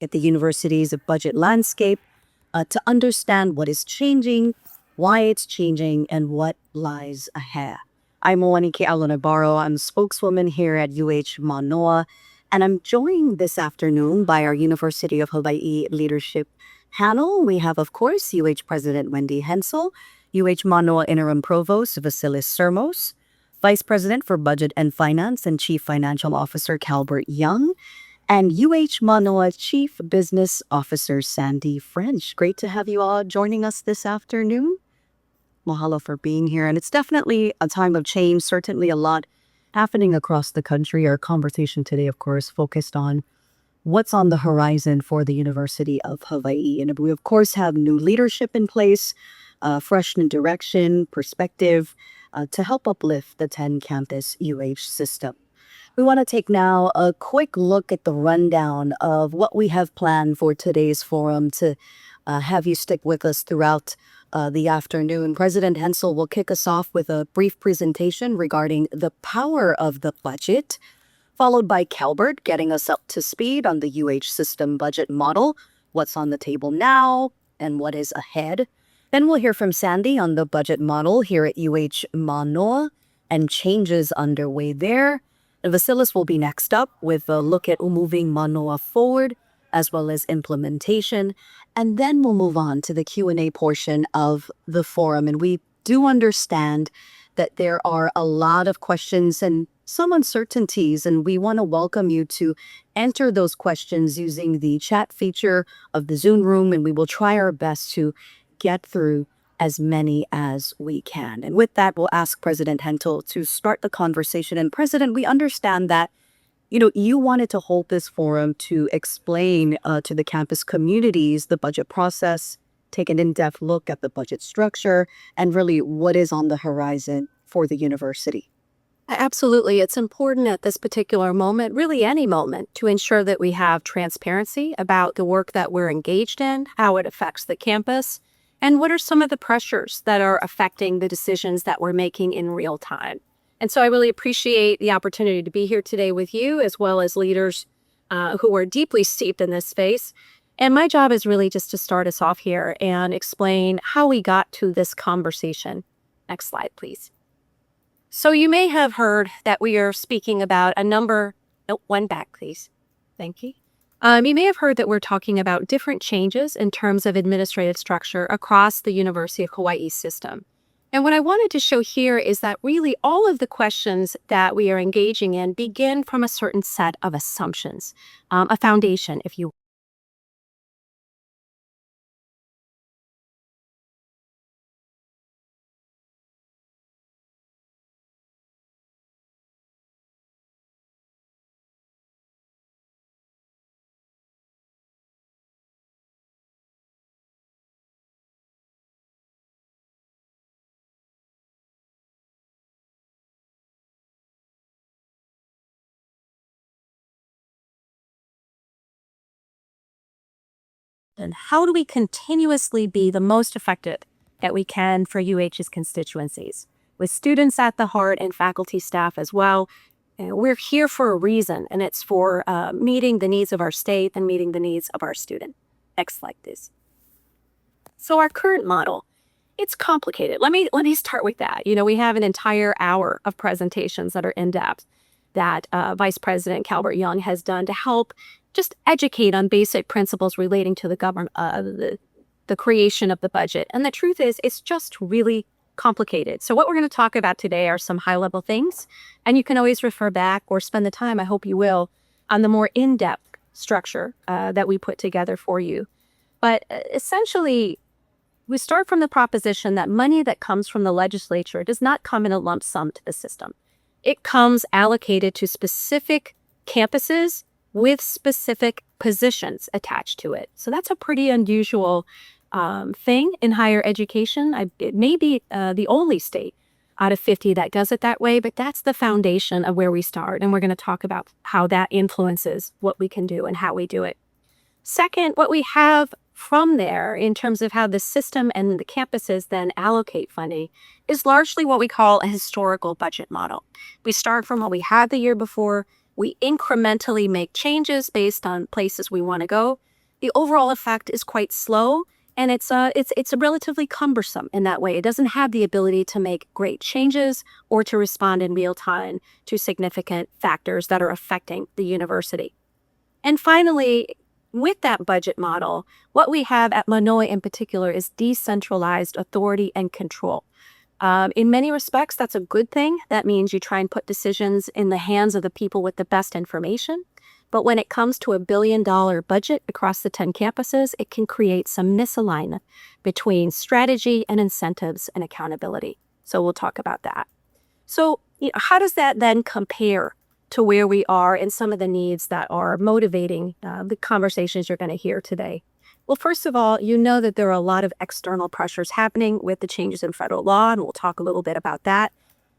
at the university's budget landscape to understand what is changing, why it's changing, and what lies ahead. I'm Wendy. I'm spokeswoman here at UH Mānoa, and I'm joined this afternoon by our University of Hawaiʻi leadership panel. We have, of course, UH President Wendy Hensel, UH Mānoa Interim Provost Vassilis Syrmos, Vice President for Budget and Finance and Chief Financial Officer Calbert Young, and UH Mānoa Chief Business Officer Sandy French. Great to have you all joining us this afternoon. Mahalo for being here. And it's definitely a time of change, certainly a lot happening across the country. Our conversation today, of course, focused on what's on the horizon for the University of Hawaiʻi. And we, of course, have new leadership in place, fresh new direction, perspective to help uplift the 10-campus UH system. We want to take now a quick look at the rundown of what we have planned for today's forum to have you stick with us throughout the afternoon. President Hensel will kick us off with a brief presentation regarding the power of the budget, followed by Calbert getting us up to speed on the UH system budget model, what's on the table now, and what is ahead. Then we'll hear from Sandy on the budget model here at UH Mānoa and changes underway there. And Vassilis will be next up with a look at moving Mānoa forward, as well as implementation. And then we'll move on to the Q&A portion of the forum. And we do understand that there are a lot of questions and some uncertainties, and we want to welcome you to enter those questions using the chat feature of the Zoom room, and we will try our best to get through as many as we can. And with that, we'll ask President Hensel to start the conversation. And President, we understand that you wanted to hold this forum to explain to the campus communities the budget process, take an in-depth look at the budget structure, and really what is on the horizon for the university. Absolutely. It's important at this particular moment, really any moment, to ensure that we have transparency about the work that we're engaged in, how it affects the campus, and what are some of the pressures that are affecting the decisions that we're making in real time. And so I really appreciate the opportunity to be here today with you, as well as leaders who are deeply steeped in this space. And my job is really just to start us off here and explain how we got to this conversation. Next slide, please. So you may have heard that we are speaking about a number, one back, please. Thank you. You may have heard that we're talking about different changes in terms of administrative structure across the University of Hawaiʻi system. And what I wanted to show here is that really all of the questions that we are engaging in begin from a certain set of assumptions, a foundation, if you will. And how do we continuously be the most effective that we can for UH's constituencies, with students at the heart and faculty staff as well? We're here for a reason, and it's for meeting the needs of our state and meeting the needs of our student. Next slide, please. So our current model, it's complicated. Let me start with that. We have an entire hour of presentations that are in-depth that Vice President Calbert Young has done to help just educate on basic principles relating to the government, the creation of the budget. And the truth is, it's just really complicated. So what we're going to talk about today are some high-level things, and you can always refer back or spend the time, I hope you will, on the more in-depth structure that we put together for you. But essentially, we start from the proposition that money that comes from the legislature does not come in a lump sum to the system. It comes allocated to specific campuses with specific positions attached to it. So that's a pretty unusual thing in higher education. It may be the only state out of 50 that does it that way, but that's the foundation of where we start. And we're going to talk about how that influences what we can do and how we do it. Second, what we have from there in terms of how the system and the campuses then allocate funding is largely what we call a historical budget model. We start from what we had the year before. We incrementally make changes based on places we want to go. the overall effect is quite slow, and it's relatively cumbersome in that way. It doesn't have the ability to make great changes or to respond in real time to significant factors that are affecting the university. And finally, with that budget model, what we have at Manoa in particular is decentralized authority and control. In many respects, that's a good thing. That means you try and put decisions in the hands of the people with the best information. But when it comes to $1 billion budget across the 10 campuses, it can create some misalignment between strategy and incentives and accountability. So we'll talk about that. So how does that then compare to where we are and some of the needs that are motivating the conversations you're going to hear today? Well, first of all, you know that there are a lot of external pressures happening with the changes in federal law, and we'll talk a little bit about that.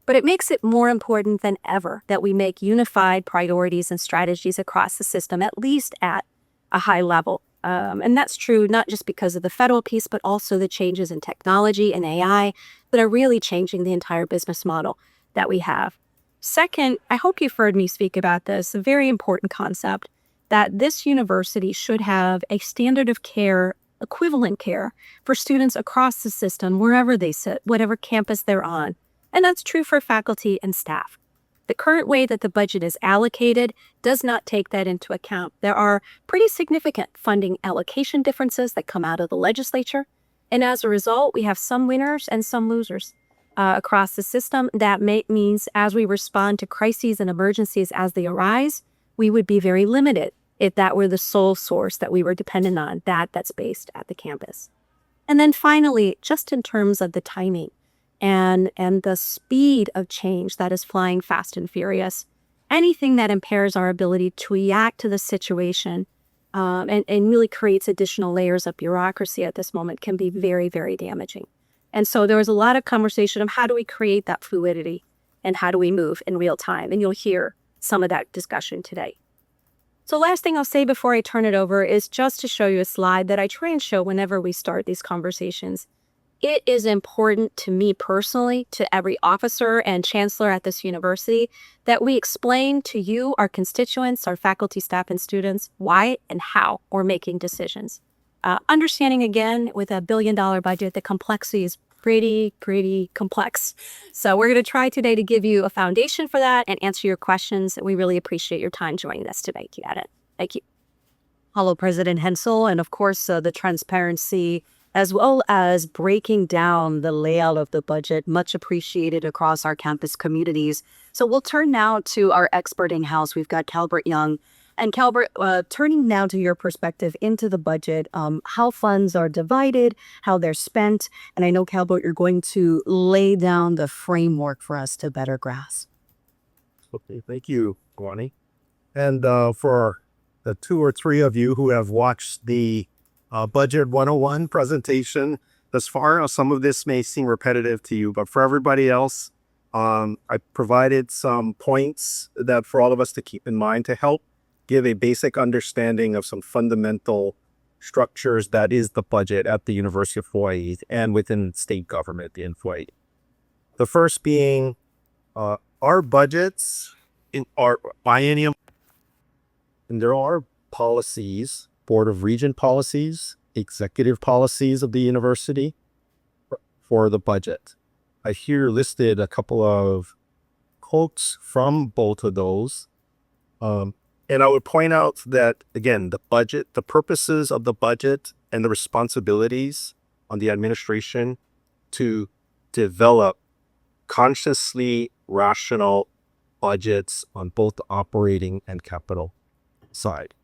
But it makes it more important than ever that we make unified priorities and strategies across the system, at least at a high level. And that's true not just because of the federal piece, but also the changes in technology and AI that are really changing the entire business model that we have. Second, I hope you've heard me speak about this, a very important concept, that this university should have a standard of care, equivalent care, for students across the system, wherever they sit, whatever campus they're on. And that's true for faculty and staff. The current way that the budget is allocated does not take that into account. There are pretty significant funding allocation differences that come out of the legislature. And as a result, we have some winners and some losers across the system. That means as we respond to crises and emergencies as they arise, we would be very limited if that were the sole source that we were dependent on, that's based at the campus. And then finally, just in terms of the timing and the speed of change that is flying fast and furious, anything that impairs our ability to react to the situation and really creates additional layers of bureaucracy at this moment can be very, very damaging. And so there was a lot of conversation of how do we create that fluidity and how do we move in real time? And you'll hear some of that discussion today. So last thing I'll say before I turn it over is just to show you a slide that I try and show whenever we start these conversations. It is important to me personally, to every officer and chancellor at this university, that we explain to you, our constituents, our faculty, staff, and students, why and how we're making decisions. Understanding, again, with a $1 billion budget, the complexity is pretty complex. So we're going to try today to give you a foundation for that and answer your questions. We really appreciate your time joining us today, Kiara. Thank you. Hello, President Hensel, and of course, the transparency as well as breaking down the layout of the budget, much appreciated across our campus communities. So we'll turn now to our expert in-house. We've got Calbert Young. And Calbert, turning now to your perspective into the budget, how funds are divided, how they're spent. And I know, Calbert, you're going to lay down the framework for us to better grasp. Okay, thank you, Guani. And for the 2 or 3 of you who have watched the Budget 101 presentation thus far, some of this may seem repetitive to you, but for everybody else, I provided some points that for all of us to keep in mind to help give a basic understanding of some fundamental structures that is the budget at the University of Hawaii and within state government in Hawaii. The first being our budgets in our biennium, and there are policies, Board of Regent policies, executive policies of the university for the budget. I here listed a couple of quotes from both of those. And I would point out that, again, the budget, the purposes of the budget and the responsibilities on the administration to develop consciously rational budgets on both the operating and capital side.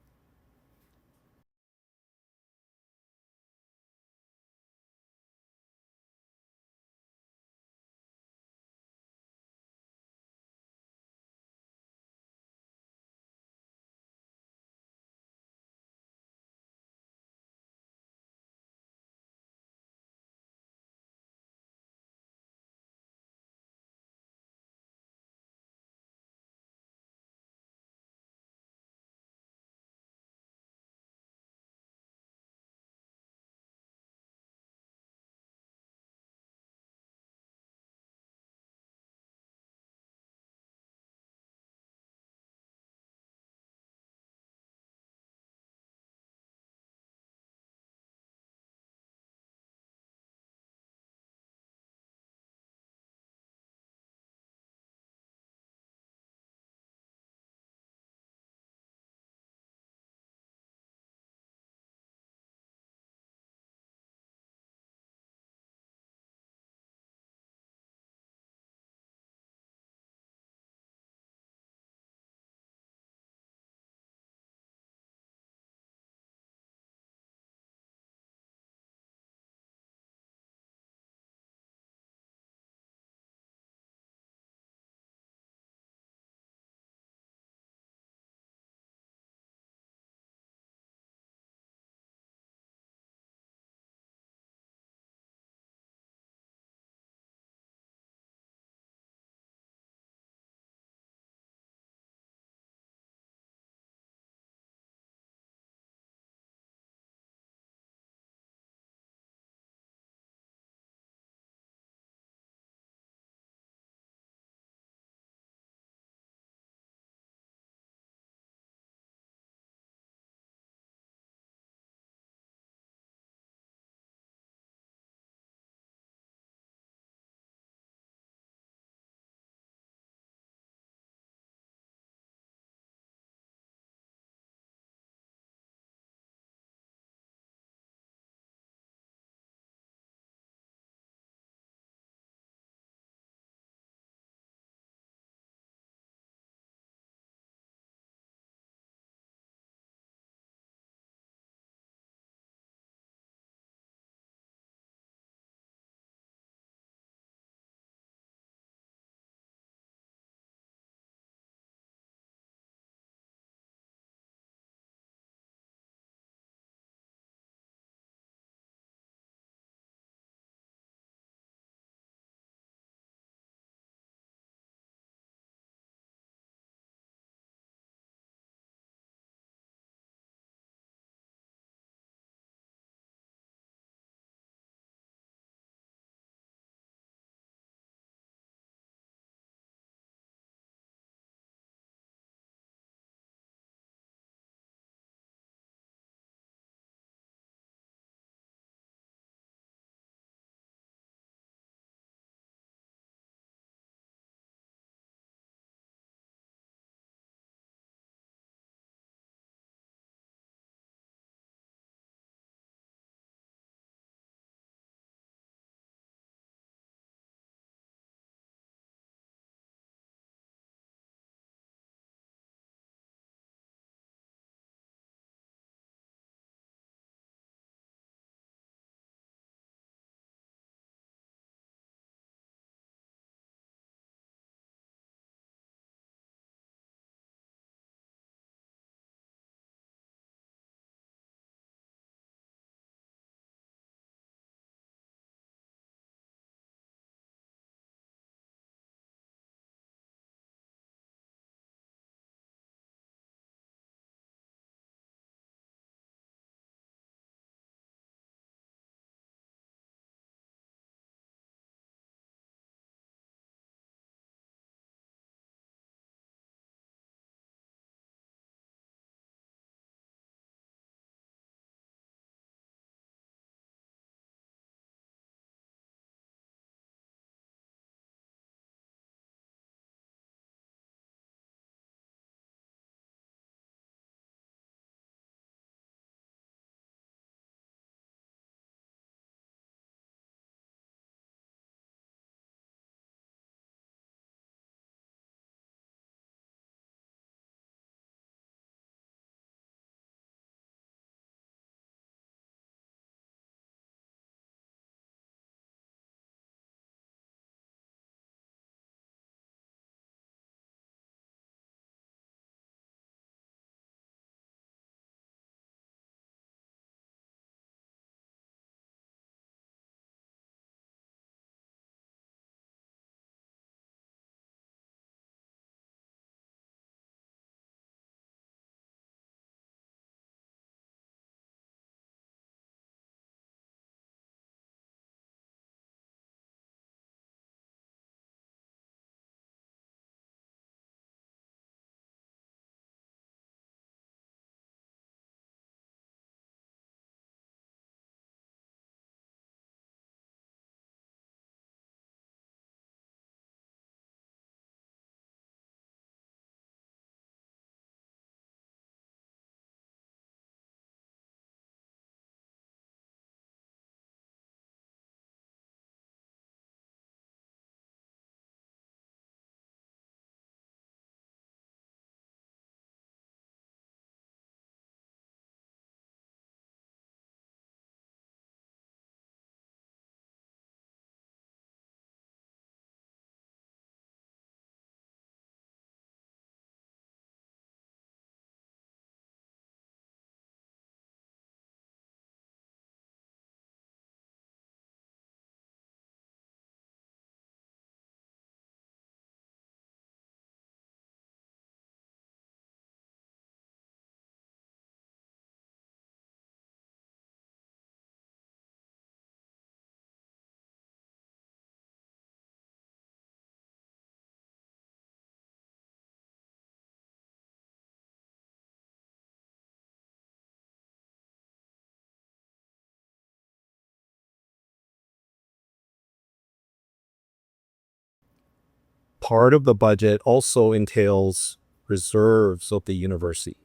part of the budget also entails reserves of the university.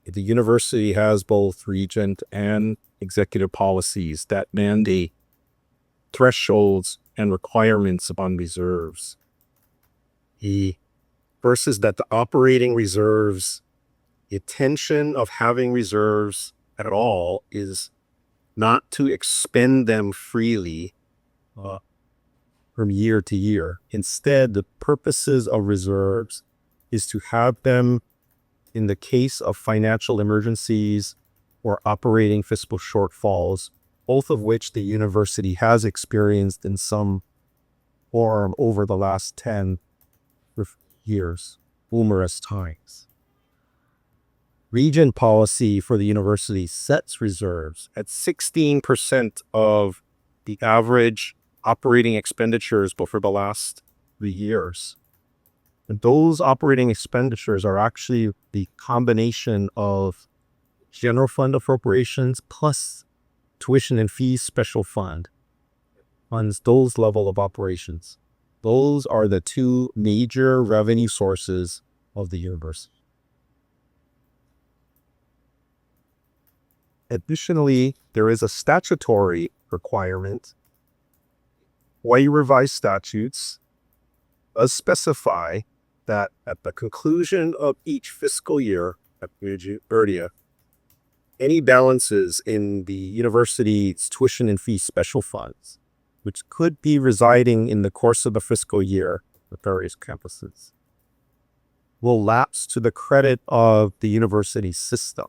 The university has both regent and executive policies that mandate thresholds and requirements upon reserves. The first is that the operating reserves, the intention of having reserves at all is not to expend them freely from year to year. Instead, the purposes of reserves is to have them in the case of financial emergencies or operating fiscal shortfalls, both of which the university has experienced in some form over the last 10 years, numerous times. Regent policy for the university sets reserves at 16% of the average operating expenditures for the last 3 years. And those operating expenditures are actually the combination of general fund appropriations plus tuition and fees special fund funds those level of operations. Those are the two major revenue sources of the university. Additionally, there is a statutory requirement. Hawaiʻi revised statutes does specify that at the conclusion of each fiscal year at UH, any balances in the university's tuition and fee special funds, which could be residing in the course of the fiscal year with various campuses, will lapse to the credit of the university system.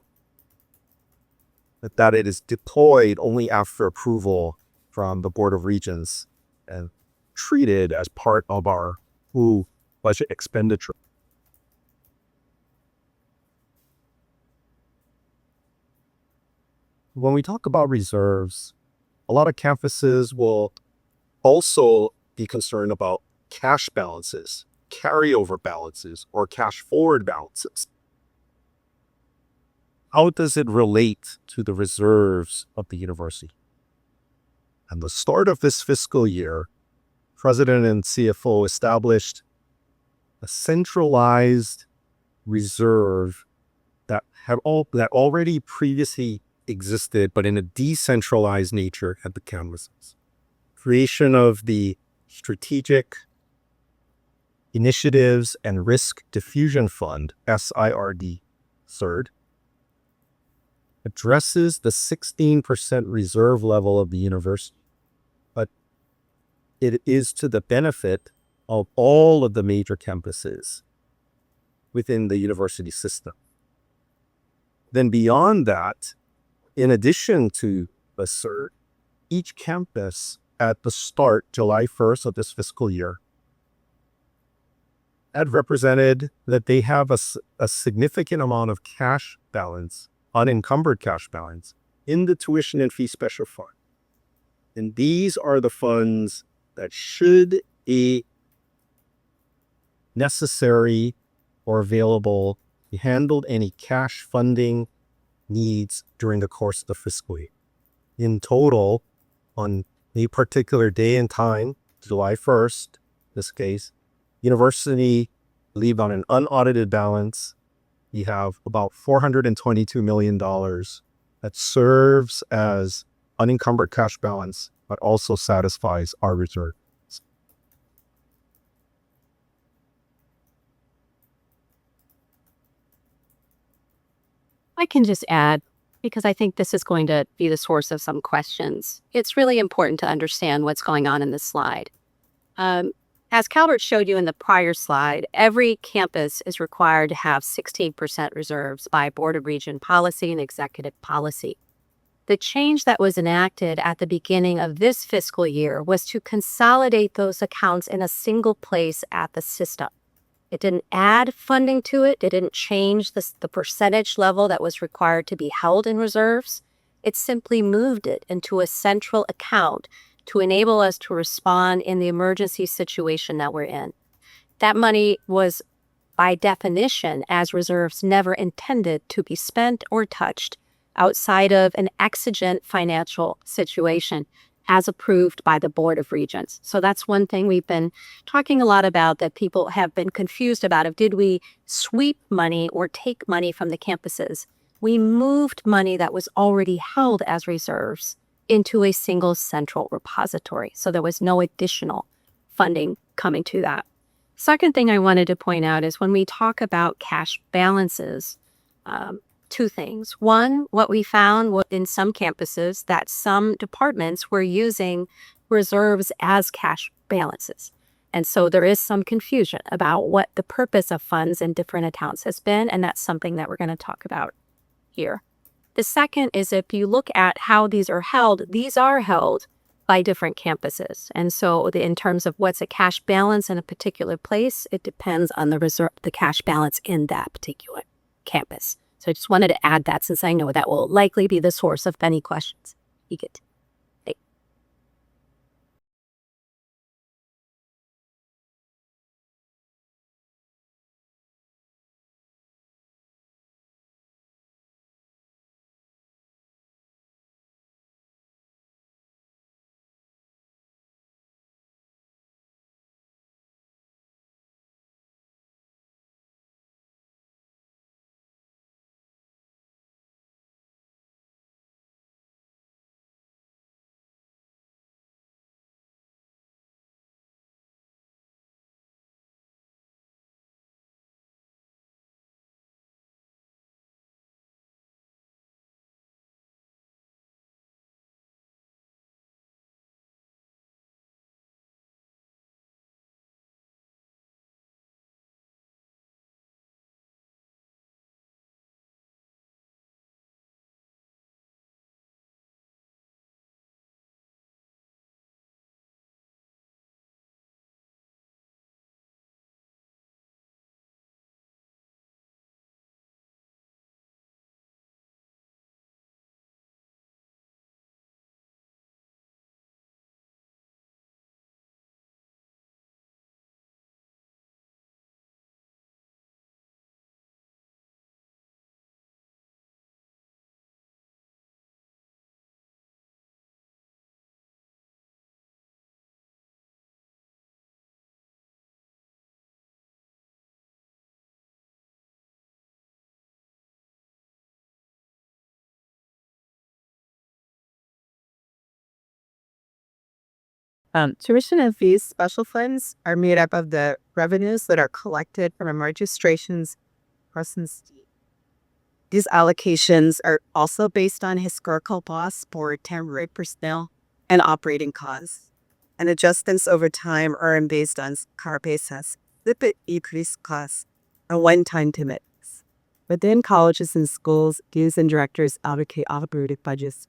That it is deployed only after approval from the Board of Regents and treated as part of our full budget expenditure. When we talk about reserves, a lot of campuses will also be concerned about cash balances, carryover balances, or cash forward balances. How does it relate to the reserves of the university? At the start of this fiscal year, President and CFO established a centralized reserve that already previously existed, but in a decentralized nature at the campuses. Creation of the Strategic Initiatives and Risk Diffusion Fund, SIRD, CIRD, addresses the 16% reserve level of the university, but it is to the benefit of all of the major campuses within the university system. Then beyond that, in addition to the CIRD, each campus at the start, July 1st of this fiscal year, had represented that they have a significant amount of cash balance, unencumbered cash balance, in the tuition and fee special fund. And these are the funds that should be necessary or available to handle any cash funding needs during the course of the fiscal year. In total, on a particular day and time, July 1st, in this case, university leave on an unaudited balance. You have about $422 million that serves as unencumbered cash balance, but also satisfies our reserve. I can just add, because I think this is going to be the source of some questions. It's really important to understand what's going on in this slide. As Calvert showed you in the prior slide, every campus is required to have 16% reserves by Board of Regents policy and executive policy. The change that was enacted at the beginning of this fiscal year was to consolidate those accounts in a single place at the system. It didn't add funding to it. It didn't change the percentage level that was required to be held in reserves. It simply moved it into a central account to enable us to respond in the emergency situation that we're in. That money was, by definition, as reserves, never intended to be spent or touched outside of an exigent financial situation. as approved by the Board of Regents. So that's one thing we've been talking a lot about that people have been confused about of did we sweep money or take money from the campuses? We moved money that was already held as reserves into a single central repository. So there was no additional funding coming to that. Second thing I wanted to point out is when we talk about cash balances, two things. One, what we found in some campuses that some departments were using reserves as cash balances. And so there is some confusion about what the purpose of funds in different accounts has been, and that's something that we're going to talk about here. The second is if you look at how these are held by different campuses. And so in terms of what's a cash balance in a particular place, it depends on the cash balance in that particular campus. So I just wanted to add that since I know that will likely be the source of many questions you get. Tuition and fees special funds are made up of the revenues that are collected from registrations across the state. These allocations are also based on historical costs for temporary personnel and operating costs. And adjustments over time are based on car basis, lipid increased costs, and one-time commits. Within colleges and schools, dues and directors allocate operating budgets.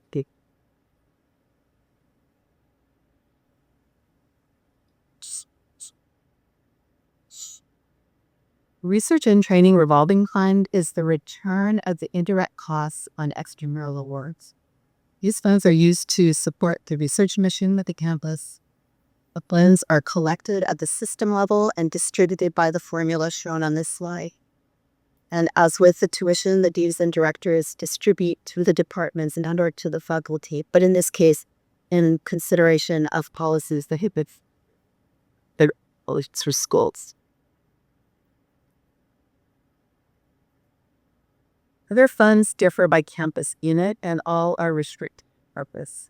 Research and Training Revolving Fund is the return of the indirect costs on extramural awards. These funds are used to support the research mission of the campus. The funds are collected at the system level and distributed by the formula shown on this slide. And as with the tuition, the deans and directors distribute to the departments and or to the faculty, but in this case, in consideration of policies that have been for schools. Other funds differ by campus unit and all are restricted purpose.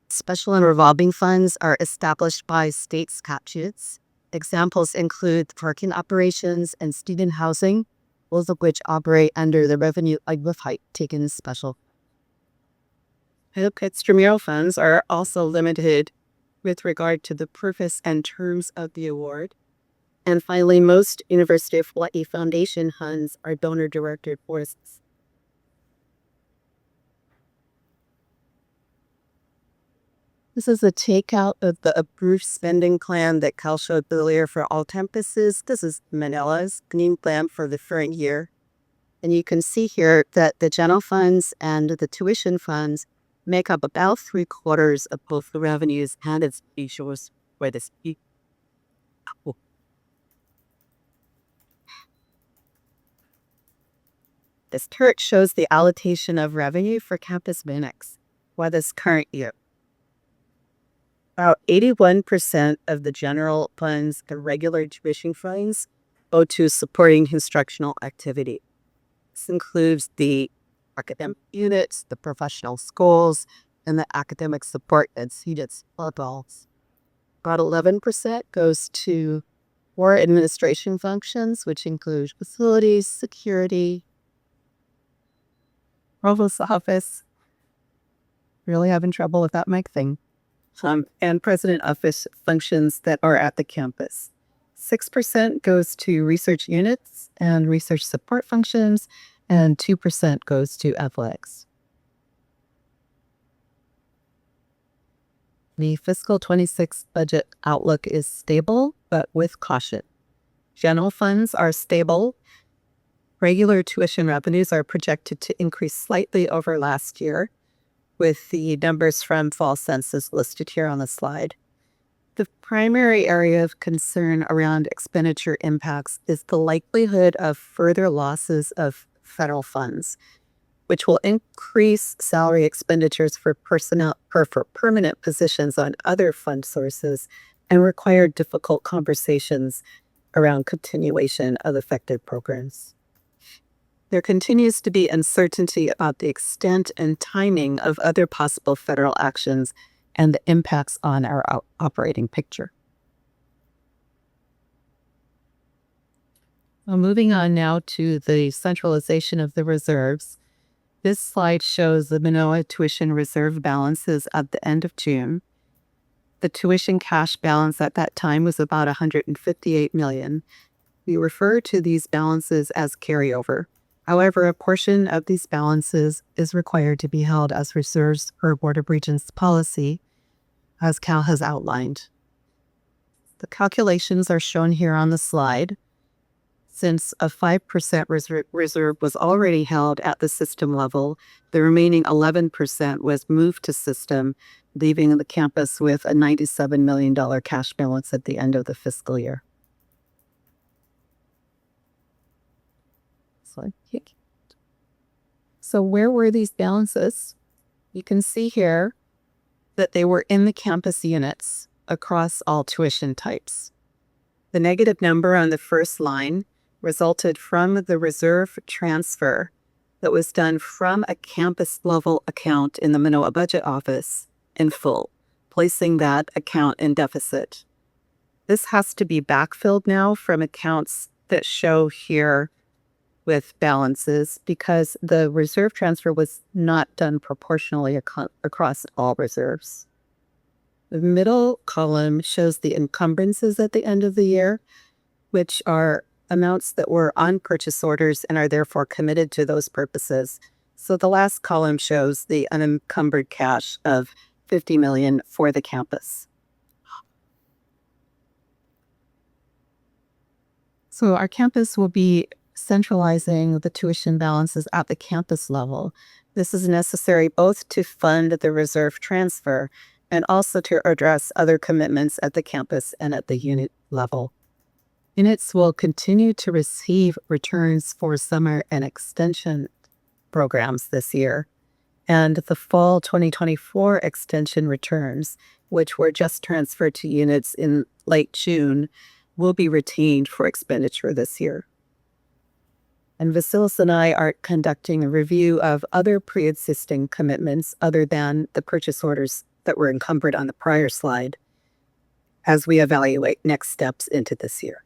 Special and revolving funds are established by state statutes. Examples include parking operations and student housing, both of which operate under the revenue height taken as special. Extramural funds are also limited with regard to the purpose and terms of the award. And finally, most University of Hawaiʻi Foundation funds are donor-directed forces. This is a takeout of the approved spending plan that Cal showed earlier for all campuses. This is Manila's green plan for the current year. And you can see here that the general funds and the tuition funds make up about 3/4 of both the revenues and its issues for this. This chart shows the allocation of revenue for campus minutes for this current year. About 81% of the general funds and regular tuition funds go to supporting instructional activity. This includes the academic units, the professional schools, and the academic support and students levels. About 11% goes to core administration functions, which include facilities, security, Provost's office. Really having trouble with that mic thing. And president office functions that are at the campus. 6% goes to research units and research support functions, and 2% goes to athletics. The fiscal 26 budget outlook is stable, but with caution. General funds are stable. Regular tuition revenues are projected to increase slightly over last year, with the numbers from fall census listed here on the slide. The primary area of concern around expenditure impacts is the likelihood of further losses of federal funds, which will increase salary expenditures for personnel for permanent positions on other fund sources and require difficult conversations around continuation of affected programs. There continues to be uncertainty about the extent and timing of other possible federal actions and the impacts on our operating picture. Well, moving on now to the centralization of the reserves. This slide shows the Mānoa tuition reserve balances at the end of June. The tuition cash balance at that time was about $158 million. We refer to these balances as carryover. However, a portion of these balances is required to be held as reserves per Board of Regents policy, as Cal has outlined. The calculations are shown here on the slide. Since a 5% reserve was already held at the system level, the remaining 11% was moved to system, leaving the campus with a $97 million cash balance at the end of the fiscal year. So where were these balances? You can see here that they were in the campus units across all tuition types. The negative number on the first line resulted from the reserve transfer that was done from a campus level account in the Mānoa budget office in full, placing that account in deficit. This has to be backfilled now from accounts that show here with balances because the reserve transfer was not done proportionally across all reserves. The middle column shows the encumbrances at the end of the year, which are amounts that were on purchase orders and are therefore committed to those purposes. So the last column shows the unencumbered cash of $50 million for the campus. So our campus will be centralizing the tuition balances at the campus level. This is necessary both to fund the reserve transfer and also to address other commitments at the campus and at the unit level. Units will continue to receive returns for summer and extension programs this year, and the fall 2024 extension returns, which were just transferred to units in late June, will be retained for expenditure this year. And Vassilis and I are conducting a review of other pre-existing commitments other than the purchase orders that were encumbered on the prior slide as we evaluate next steps into this year.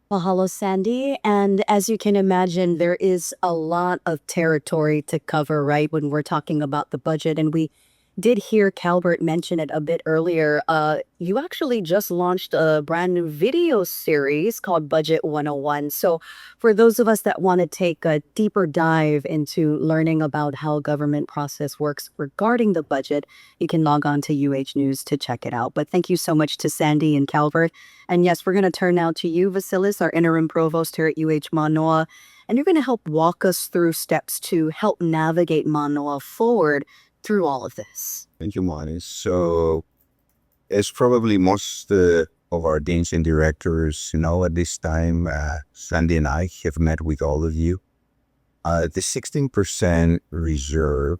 Mahalo, Sandy. And as you can imagine, there is a lot of territory to cover, right, when we're talking about the budget. And we did hear Calvert mention it a bit earlier. You actually just launched a brand new video series called Budget 101. So for those of us that want to take a deeper dive into learning about how government process works regarding the budget, you can log on to UH News to check it out. But thank you so much to Sandy and Calvert. And yes, we're going to turn now to you, Vassilis, our interim provost here at UH Mānoa. And you're going to help walk us through steps to help navigate Mānoa forward through all of this. Thank you, Moni. So, as probably most of our deans and directors know at this time, Sandy and I have met with all of you. The 16% reserve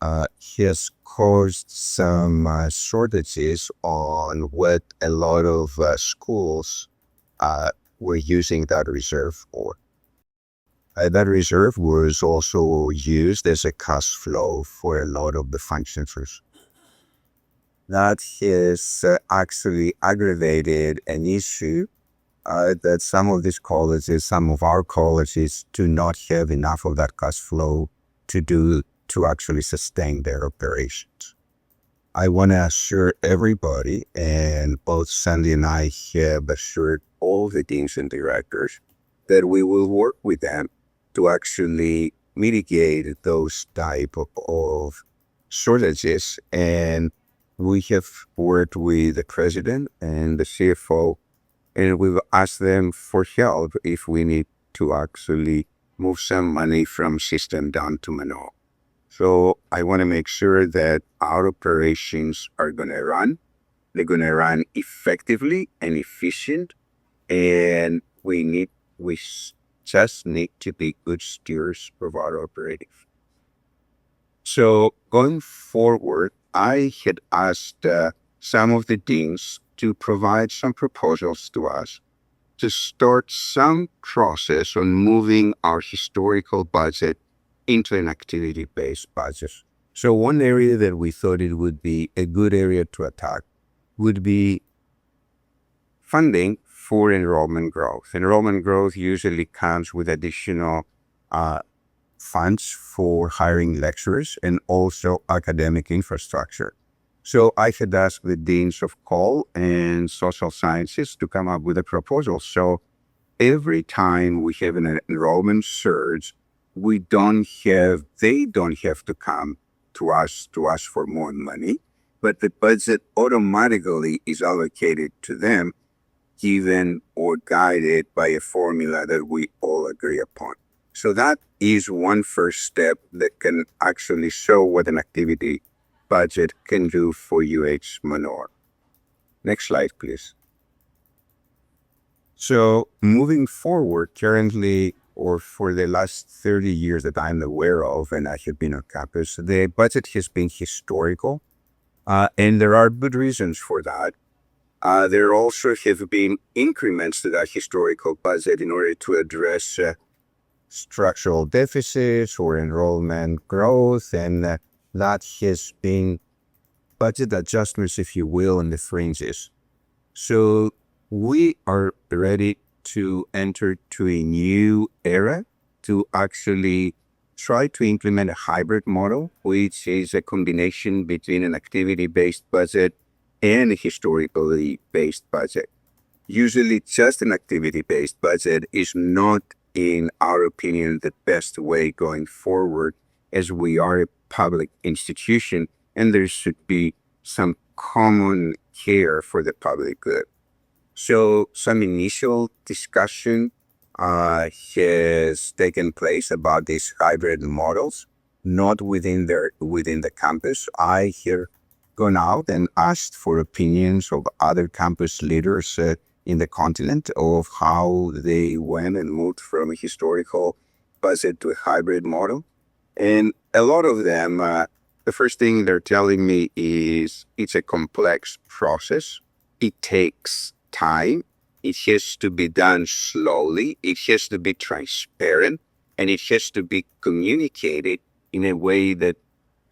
has caused some shortages on what a lot of schools were using that reserve for. That reserve was also used as a cash flow for a lot of the functions. That has actually aggravated an issue that some of these colleges, some of our colleges, do not have enough of that cash flow to actually sustain their operations. I want to assure everybody, and both Sandy and I have assured all the deans and directors, that we will work with them to actually mitigate those type of shortages. And we have worked with the president and the CFO, and we've asked them for help if we need to actually move some money from system down to Manoa. So I want to make sure that our operations are going to run. They're going to run effectively and efficient, and we just need to be good stewards of our operating. So going forward, I had asked some of the deans to provide some proposals to us to start some process on moving our historical budget into an activity-based budget. So one area that we thought it would be a good area to attack would be funding for enrollment growth. Enrollment growth usually comes with additional funds for hiring lecturers and also academic infrastructure. So I had asked the deans of Call and social sciences to come up with a proposal. So every time we have an enrollment surge, they don't have to come to us for more money, but the budget automatically is allocated to them, given or guided by a formula that we all agree upon. So that is one first step that can actually show what an activity budget can do for UH Mānoa. Next slide, please. So moving forward, currently, or for the last 30 years that I'm aware of, and I have been on campus, the budget has been historical, and there are good reasons for that. There also have been increments to that historical budget in order to address structural deficits or enrollment growth, and that has been budget adjustments, if you will, in the fringes. So we are ready to enter to a new era to actually try to implement a hybrid model, which is a combination between an activity-based budget and a historically based budget. Usually just an activity-based budget is not, in our opinion, the best way going forward, as we are a public institution and there should be some common care for the public good. So some initial discussion has taken place about these hybrid models, not within the campus. I have gone out and asked for opinions of other campus leaders in the continent of how they went and moved from a historical budget to a hybrid model. And a lot of them, the first thing they're telling me is it's a complex process. It takes time. It has to be done slowly. It has to be transparent, and it has to be communicated in a way that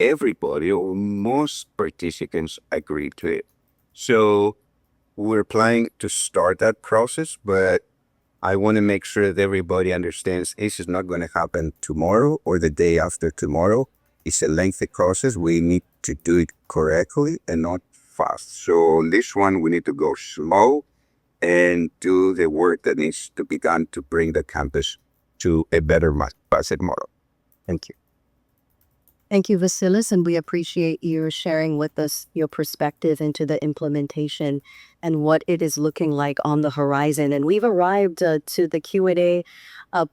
everybody or most participants agree to it. So we're planning to start that process, but I want to make sure that everybody understands this is not going to happen tomorrow or the day after tomorrow. It's a lengthy process. We need to do it correctly and not fast. So on this one, we need to go slow and do the work that needs to be done to bring the campus to a better budget model. Thank you. Thank you, Vassilis, and we appreciate you sharing with us your perspective into the implementation and what it is looking like on the horizon. And we've arrived to the Q&A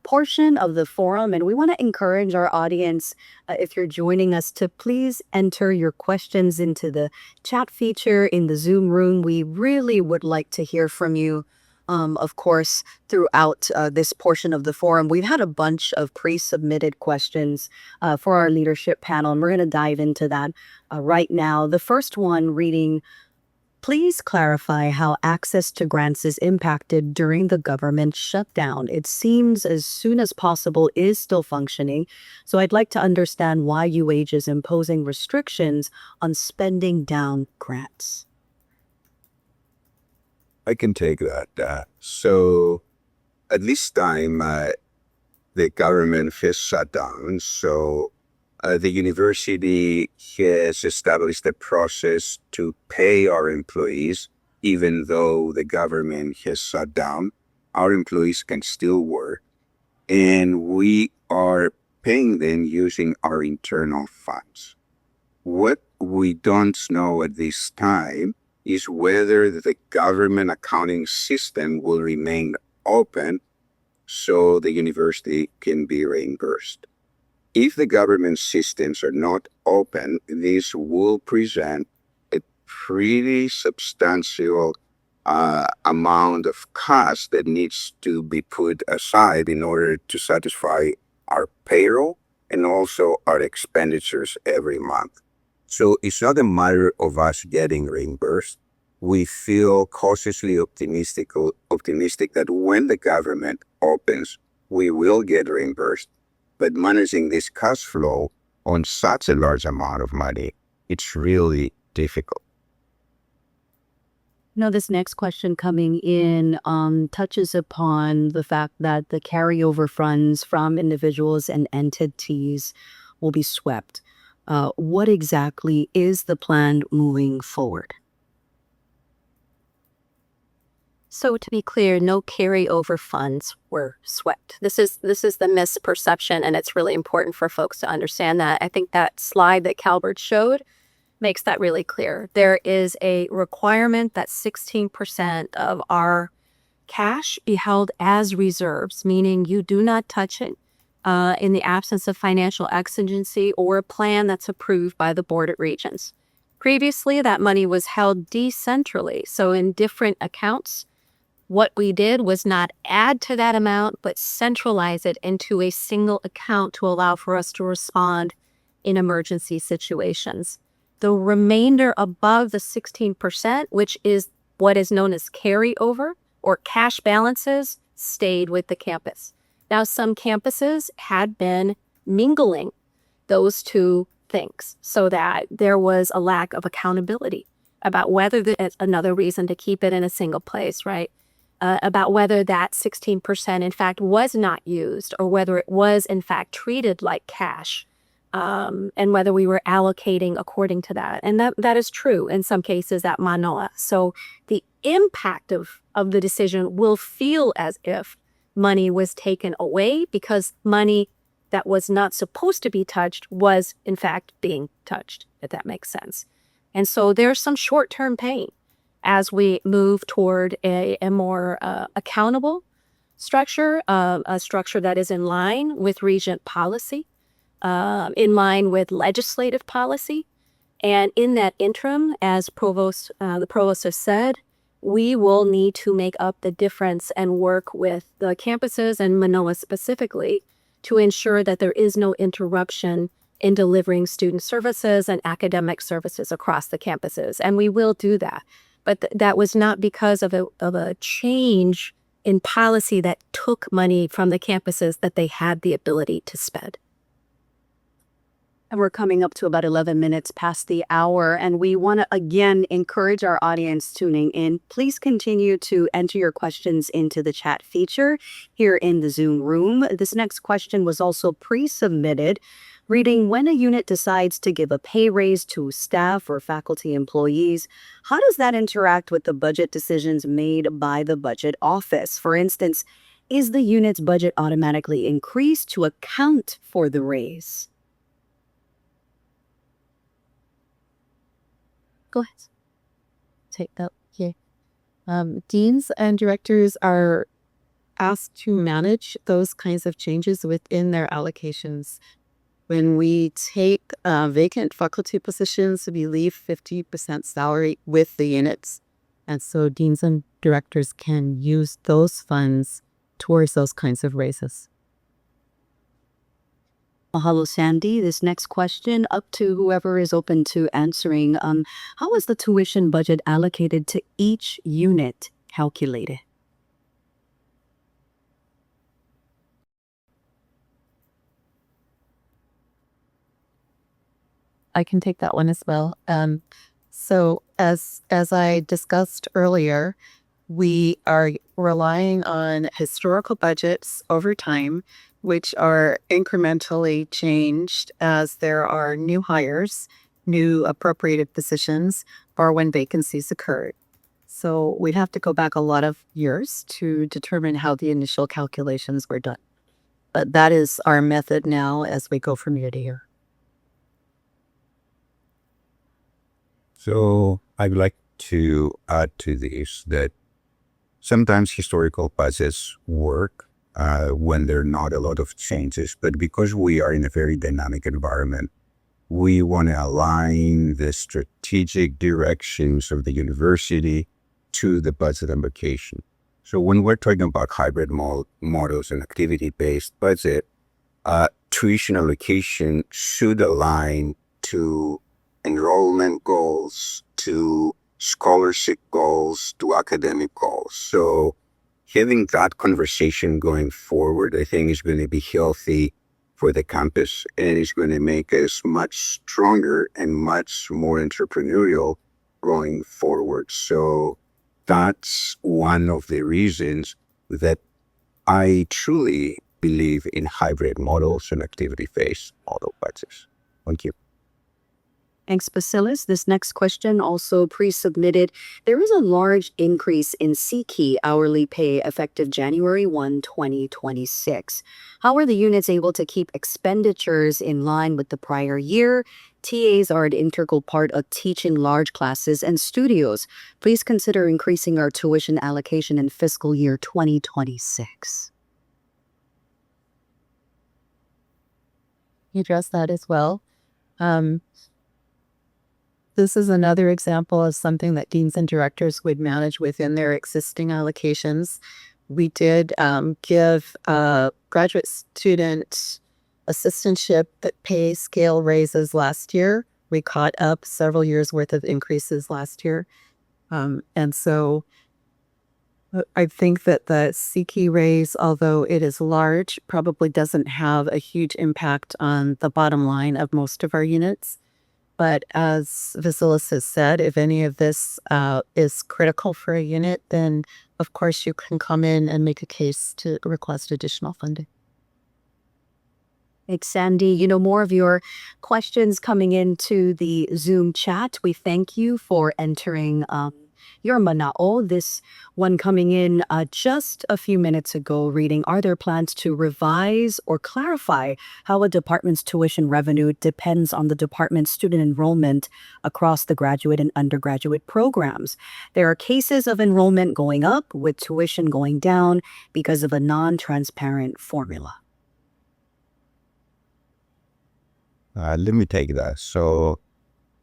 portion of the forum, and we want to encourage our audience, if you're joining us, to please enter your questions into the chat feature in the Zoom room. We really would like to hear from you. Of course, throughout this portion of the forum, we've had a bunch of pre-submitted questions for our leadership panel, and we're going to dive into that right now. The first one reading, please clarify how access to grants is impacted during the government shutdown. It seems as soon as possible is still functioning, so I'd like to understand why UH is imposing restrictions on spending down grants. I can take that. So at this time, the government has shut down. So the university has established a process to pay our employees, even though the government has shut down. Our employees can still work, and we are paying them using our internal funds. What we don't know at this time is whether the government accounting system will remain open so the university can be reimbursed. If the government systems are not open, this will present a pretty substantial amount of cost that needs to be put aside in order to satisfy our payroll and also our expenditures every month. So it's not a matter of us getting reimbursed. We feel cautiously optimistic that when the government opens, we will get reimbursed. But managing this cash flow on such a large amount of money, it's really difficult. Now, this next question coming in touches upon the fact that the carryover funds from individuals and entities will be swept. What exactly is the plan moving forward? So to be clear, no carryover funds were swept. This is the misperception, and it's really important for folks to understand that. I think that slide that Calvert showed makes that really clear. There is a requirement that 16% of our cash be held as reserves, meaning you do not touch it in the absence of financial exigency or a plan that's approved by the Board of Regents. Previously, that money was held decentrally, so in different accounts. What we did was not add to that amount, but centralize it into a single account to allow for us to respond in emergency situations. The remainder above the 16%, which is what is known as carryover or cash balances, stayed with the campus. Now, some campuses had been mingling those two things so that there was a lack of accountability about whether it's another reason to keep it in a single place, right? About whether that 16% in fact was not used or whether it was in fact treated like cash and whether we were allocating according to that. And that is true in some cases at Mānoa. So the impact of the decision will feel as if money was taken away because money that was not supposed to be touched was in fact being touched, if that makes sense. And so there's some short-term pain as we move toward a more accountable structure, a structure that is in line with Regent policy, in line with legislative policy. And in that interim, as the Provost has said, we will need to make up the difference and work with the campuses and Manoa specifically to ensure that there is no interruption in delivering student services and academic services across the campuses. And we will do that. But that was not because of a change in policy that took money from the campuses that they had the ability to spend. And we're coming up to about 11 minutes past the hour, and we want to again encourage our audience tuning in. Please continue to enter your questions into the chat feature here in the Zoom room. This next question was also pre-submitted, reading, when a unit decides to give a pay raise to staff or faculty employees, how does that interact with the budget decisions made by the budget office? For instance, is the unit's budget automatically increased to account for the raise? Go ahead. Take that here. Deans and directors are asked to manage those kinds of changes within their allocations. When we take vacant faculty positions, we leave 50% salary with the units. And so deans and directors can use those funds towards those kinds of raises. Mahalo, Sandy. This next question, up to whoever is open to answering. How is the tuition budget allocated to each unit calculated? I can take that one as well. So as I discussed earlier, we are relying on historical budgets over time, which are incrementally changed as there are new hires, new appropriated positions, or when vacancies occurred. So we'd have to go back a lot of years to determine how the initial calculations were done. But that is our method now as we go from year to year. So I'd like to add to this that sometimes historical budgets work when there are not a lot of changes, but because we are in a very dynamic environment, we want to align the strategic directions of the university to the budget allocation. So when we're talking about hybrid models and activity-based budget, tuition allocation should align to enrollment goals, to scholarship goals, to academic goals. So having that conversation going forward, I think is going to be healthy for the campus, and it's going to make us much stronger and much more entrepreneurial going forward. So that's one of the reasons that I truly believe in hybrid models and activity-based model budgets. Thank you. Thanks, Vassilis. This next question, also pre-submitted. There is a large increase in CKey hourly pay effective January 1, 2026. How are the units able to keep expenditures in line with the prior year? TAs are an integral part of teaching large classes and studios. Please consider increasing our tuition allocation in fiscal year 2026. You address that as well. This is another example of something that deans and directors would manage within their existing allocations. We did give graduate student assistantship pay scale raises last year. We caught up several years worth of increases last year. And so I think that the CKey raise, although it is large, probably doesn't have a huge impact on the bottom line of most of our units. But as Vassilis has said, if any of this is critical for a unit, then of course you can come in and make a case to request additional funding. Thanks, Sandy. More of your questions coming into the Zoom chat. We thank you for entering your mana'o. This one coming in just a few minutes ago reading, are there plans to revise or clarify how a department's tuition revenue depends on the department's student enrollment across the graduate and undergraduate programs? There are cases of enrollment going up with tuition going down because of a non-transparent formula. Let me take that. So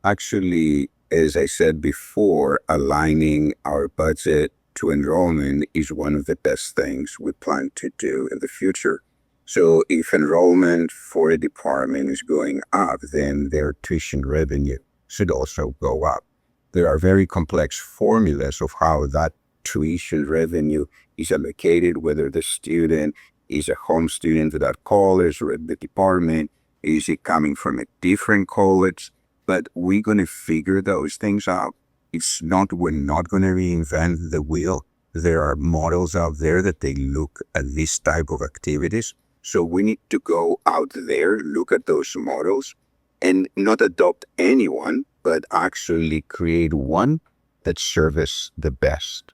actually, as I said before, aligning our budget to enrollment is one of the best things we plan to do in the future. So if enrollment for a department is going up, then their tuition revenue should also go up. There are very complex formulas of how that tuition revenue is allocated, whether the student is a home student at that college or at the department. Is it coming from a different college? But we're going to figure those things out. We're not going to reinvent the wheel. There are models out there that they look at this type of activities. So we need to go out there, look at those models, and not adopt anyone, but actually create one that serves the best.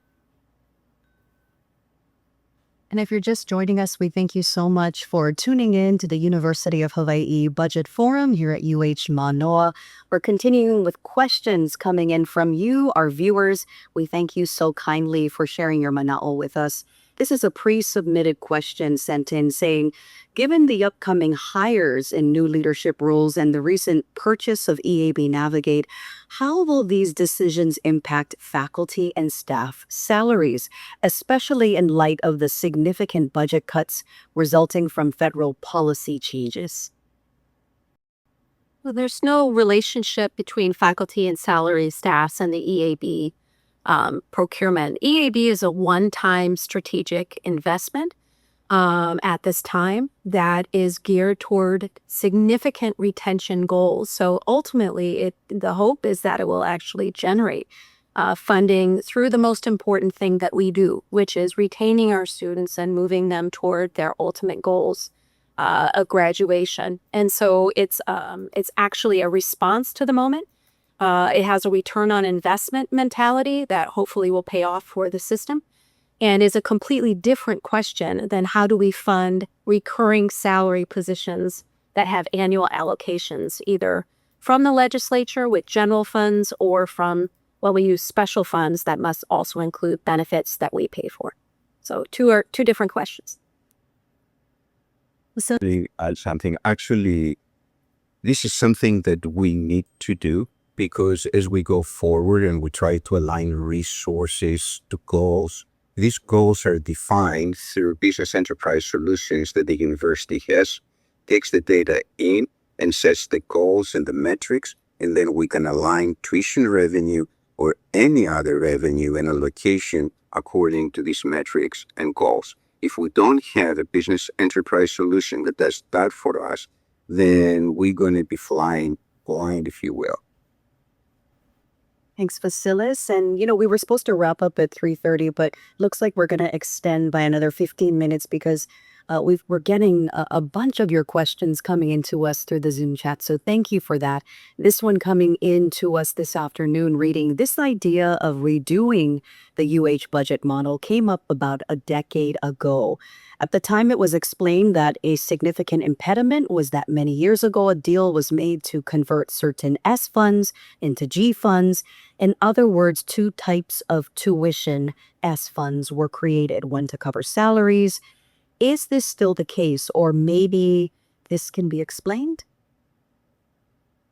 And if you're just joining us, we thank you so much for tuning in to the University of Hawaii Budget Forum here at UH Mānoa. We're continuing with questions coming in from you, our viewers. We thank you so kindly for sharing your mana'o with us. This is a pre-submitted question sent in saying, given the upcoming hires in new leadership roles and the recent purchase of EAB Navigate, how will these decisions impact faculty and staff salaries, especially in light of the significant budget cuts resulting from federal policy changes? Well, there's no relationship between faculty and salary staffs and the EAB procurement. EAB is a one-time strategic investment at this time that is geared toward significant retention goals. So ultimately, the hope is that it will actually generate funding through the most important thing that we do, which is retaining our students and moving them toward their ultimate goals of graduation. And so it's actually a response to the moment. It has a return on investment mentality that hopefully will pay off for the system, and is a completely different question than how do we fund recurring salary positions that have annual allocations, either from the legislature with general funds or from, well, we use special funds that must also include benefits that we pay for. So two different questions. So Add something. Actually, this is something that we need to do because as we go forward and we try to align resources to goals, these goals are defined through business enterprise solutions that the university has, takes the data in and sets the goals and the metrics, and then we can align tuition revenue or any other revenue and allocation according to these metrics and goals. If we don't have a business enterprise solution that does that for us, then we're going to be flying blind, if you will. thanks, Vassilis. And, we were supposed to wrap up at 3:30, but looks like we're going to extend by another 15 minutes because we're getting a bunch of your questions coming into us through the Zoom chat. So thank you for that. This one coming into us this afternoon reading, this idea of redoing the UH budget model came up about a decade ago. At the time, it was explained that a significant impediment was that many years ago, a deal was made to convert certain S funds into G funds. In other words, two types of tuition S funds were created, one to cover salaries. Is this still the case, or maybe this can be explained?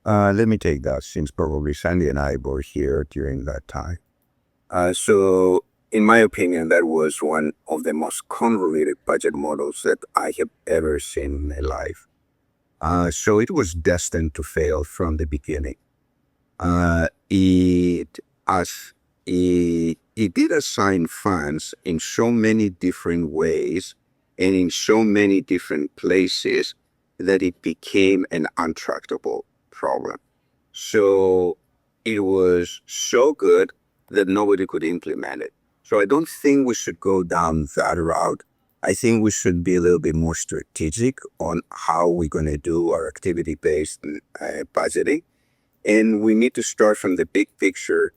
Let me take that since probably Sandy and I were here during that time. So in my opinion, that was one of the most convoluted budget models that I have ever seen in my life. So it was destined to fail from the beginning. It did assign funds in so many different ways and in so many different places that it became an untractable problem. So it was so good that nobody could implement it. So I don't think we should go down that route. I think we should be a little bit more strategic on how we're going to do our activity-based budgeting. And we need to start from the big picture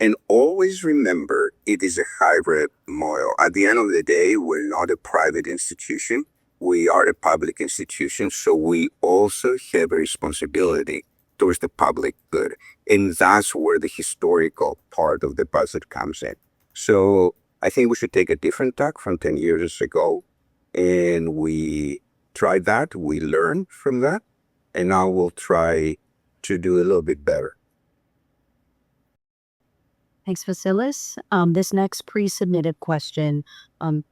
and always remember it is a hybrid model. At the end of the day, we're not a private institution. We are a public institution. So we also have a responsibility towards the public good. And that's where the historical part of the budget comes in. So I think we should take a different tack from 10 years ago. And we tried that. We learned from that. And now we'll try to do a little bit better. Thanks, Vassilis. This next pre-submitted question,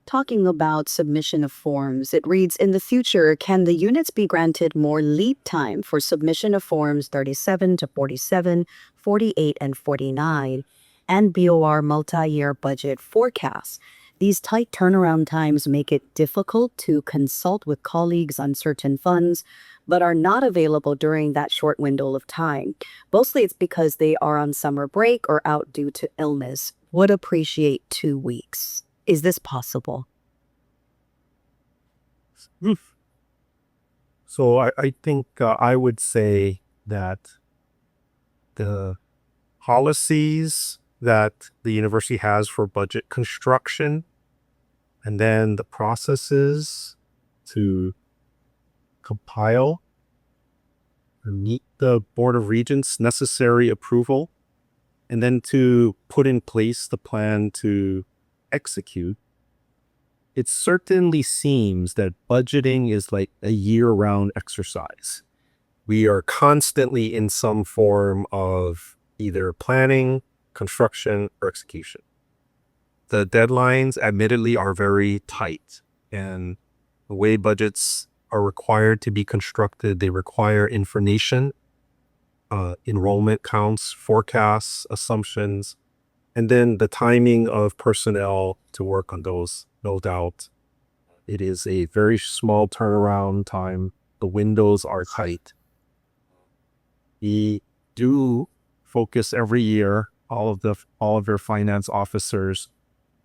talking about submission of forms, it reads, in the future, can the units be granted more lead time for submission of forms 37 to 47, 48, and 49, and BOR multi-year budget forecasts? These tight turnaround times make it difficult to consult with colleagues on certain funds, but are not available during that short window of time. Mostly it's because they are on summer break or out due to illness. Would appreciate 2 weeks. Is this possible? So I think I would say that the policies that the university has for budget construction and then the processes to compile and meet the Board of Regents' necessary approval, and then to put in place the plan to execute it certainly seems that budgeting is like a year-round exercise. We are constantly in some form of either planning, construction, or execution. The deadlines, admittedly, are very tight, and the way budgets are required to be constructed, they require information, enrollment counts, forecasts, assumptions, and then the timing of personnel to work on those, no doubt. It is a very small turnaround time. The windows are tight. We do focus every year, all of your finance officers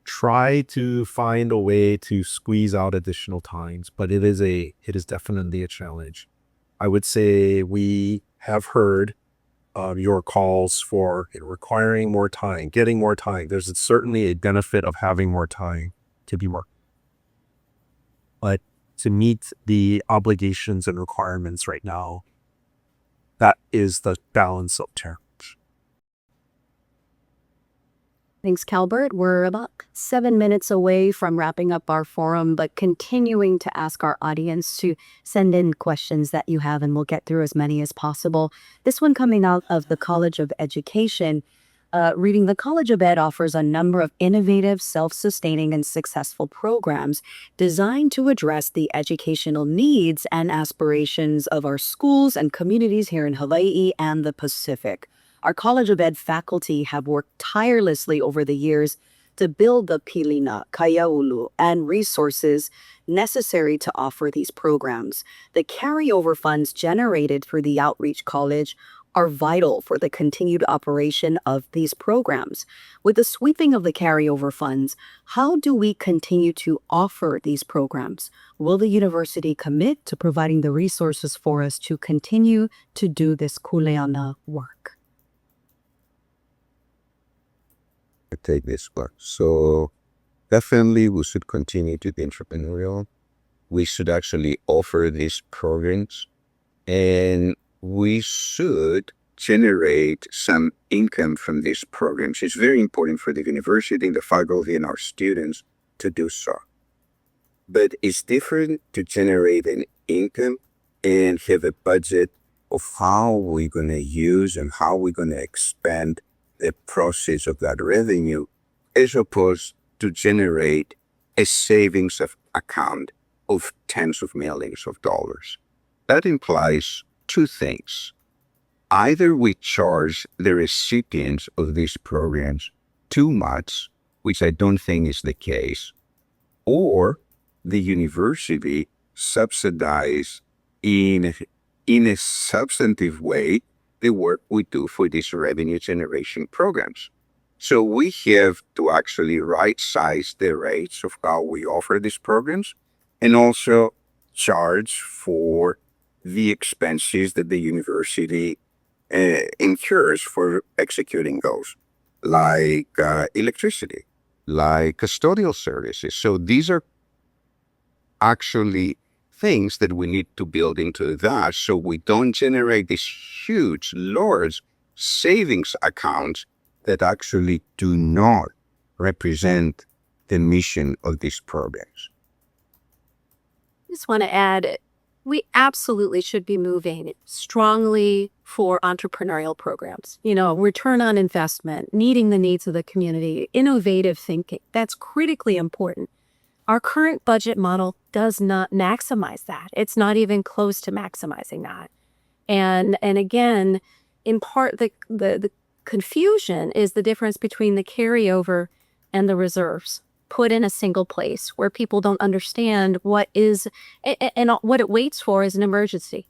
try to find a way to squeeze out additional times, but it is definitely a challenge. I would say we have heard your calls for requiring more time, getting more time. There's certainly a benefit of having more time to be more, but to meet the obligations and requirements right now, that is the balance of challenge. Thanks, Calbert. We're about 7 minutes away from wrapping up our forum, but continuing to ask our audience to send in questions that you have, and we'll get through as many as possible. This one coming out of the College of Education. Reading the College of Ed offers a number of innovative, self-sustaining, and successful programs designed to address the educational needs and aspirations of our schools and communities here in Hawaii and the Pacific. Our College of Ed faculty have worked tirelessly over the years to build the pilina, kaiaulu, and resources necessary to offer these programs. The carryover funds generated through the Outreach College are vital for the continued operation of these programs. With the sweeping of the carryover funds, how do we continue to offer these programs? Will the university commit to providing the resources for us to continue to do this kuleana work? Take this part. So definitely we should continue to be entrepreneurial. We should actually offer these programs, and we should generate some income from these programs. It's very important for the university, the faculty, and our students to do so. But it's different to generate an income and have a budget of how we're going to use and how we're going to expand the process of that revenue, as opposed to generate a savings account of tens of millions of dollars. That implies two things. Either we charge the recipients of these programs too much, which I don't think is the case, or the university subsidize in a substantive way the work we do for these revenue generation programs. So we have to actually right-size the rates of how we offer these programs, and also charge for the expenses that the university incurs for executing those, like electricity, like custodial services. So these are actually things that we need to build into that, so we don't generate these huge, large savings accounts that actually do not represent the mission of these programs. I just want to add, we absolutely should be moving strongly for entrepreneurial programs. Return on investment, meeting the needs of the community, innovative thinking. That's critically important. Our current budget model does not maximize that. It's not even close to maximizing that. And again, in part, the confusion is the difference between the carryover and the reserves put in a single place, where people don't understand what is, and what it waits for is an emergency,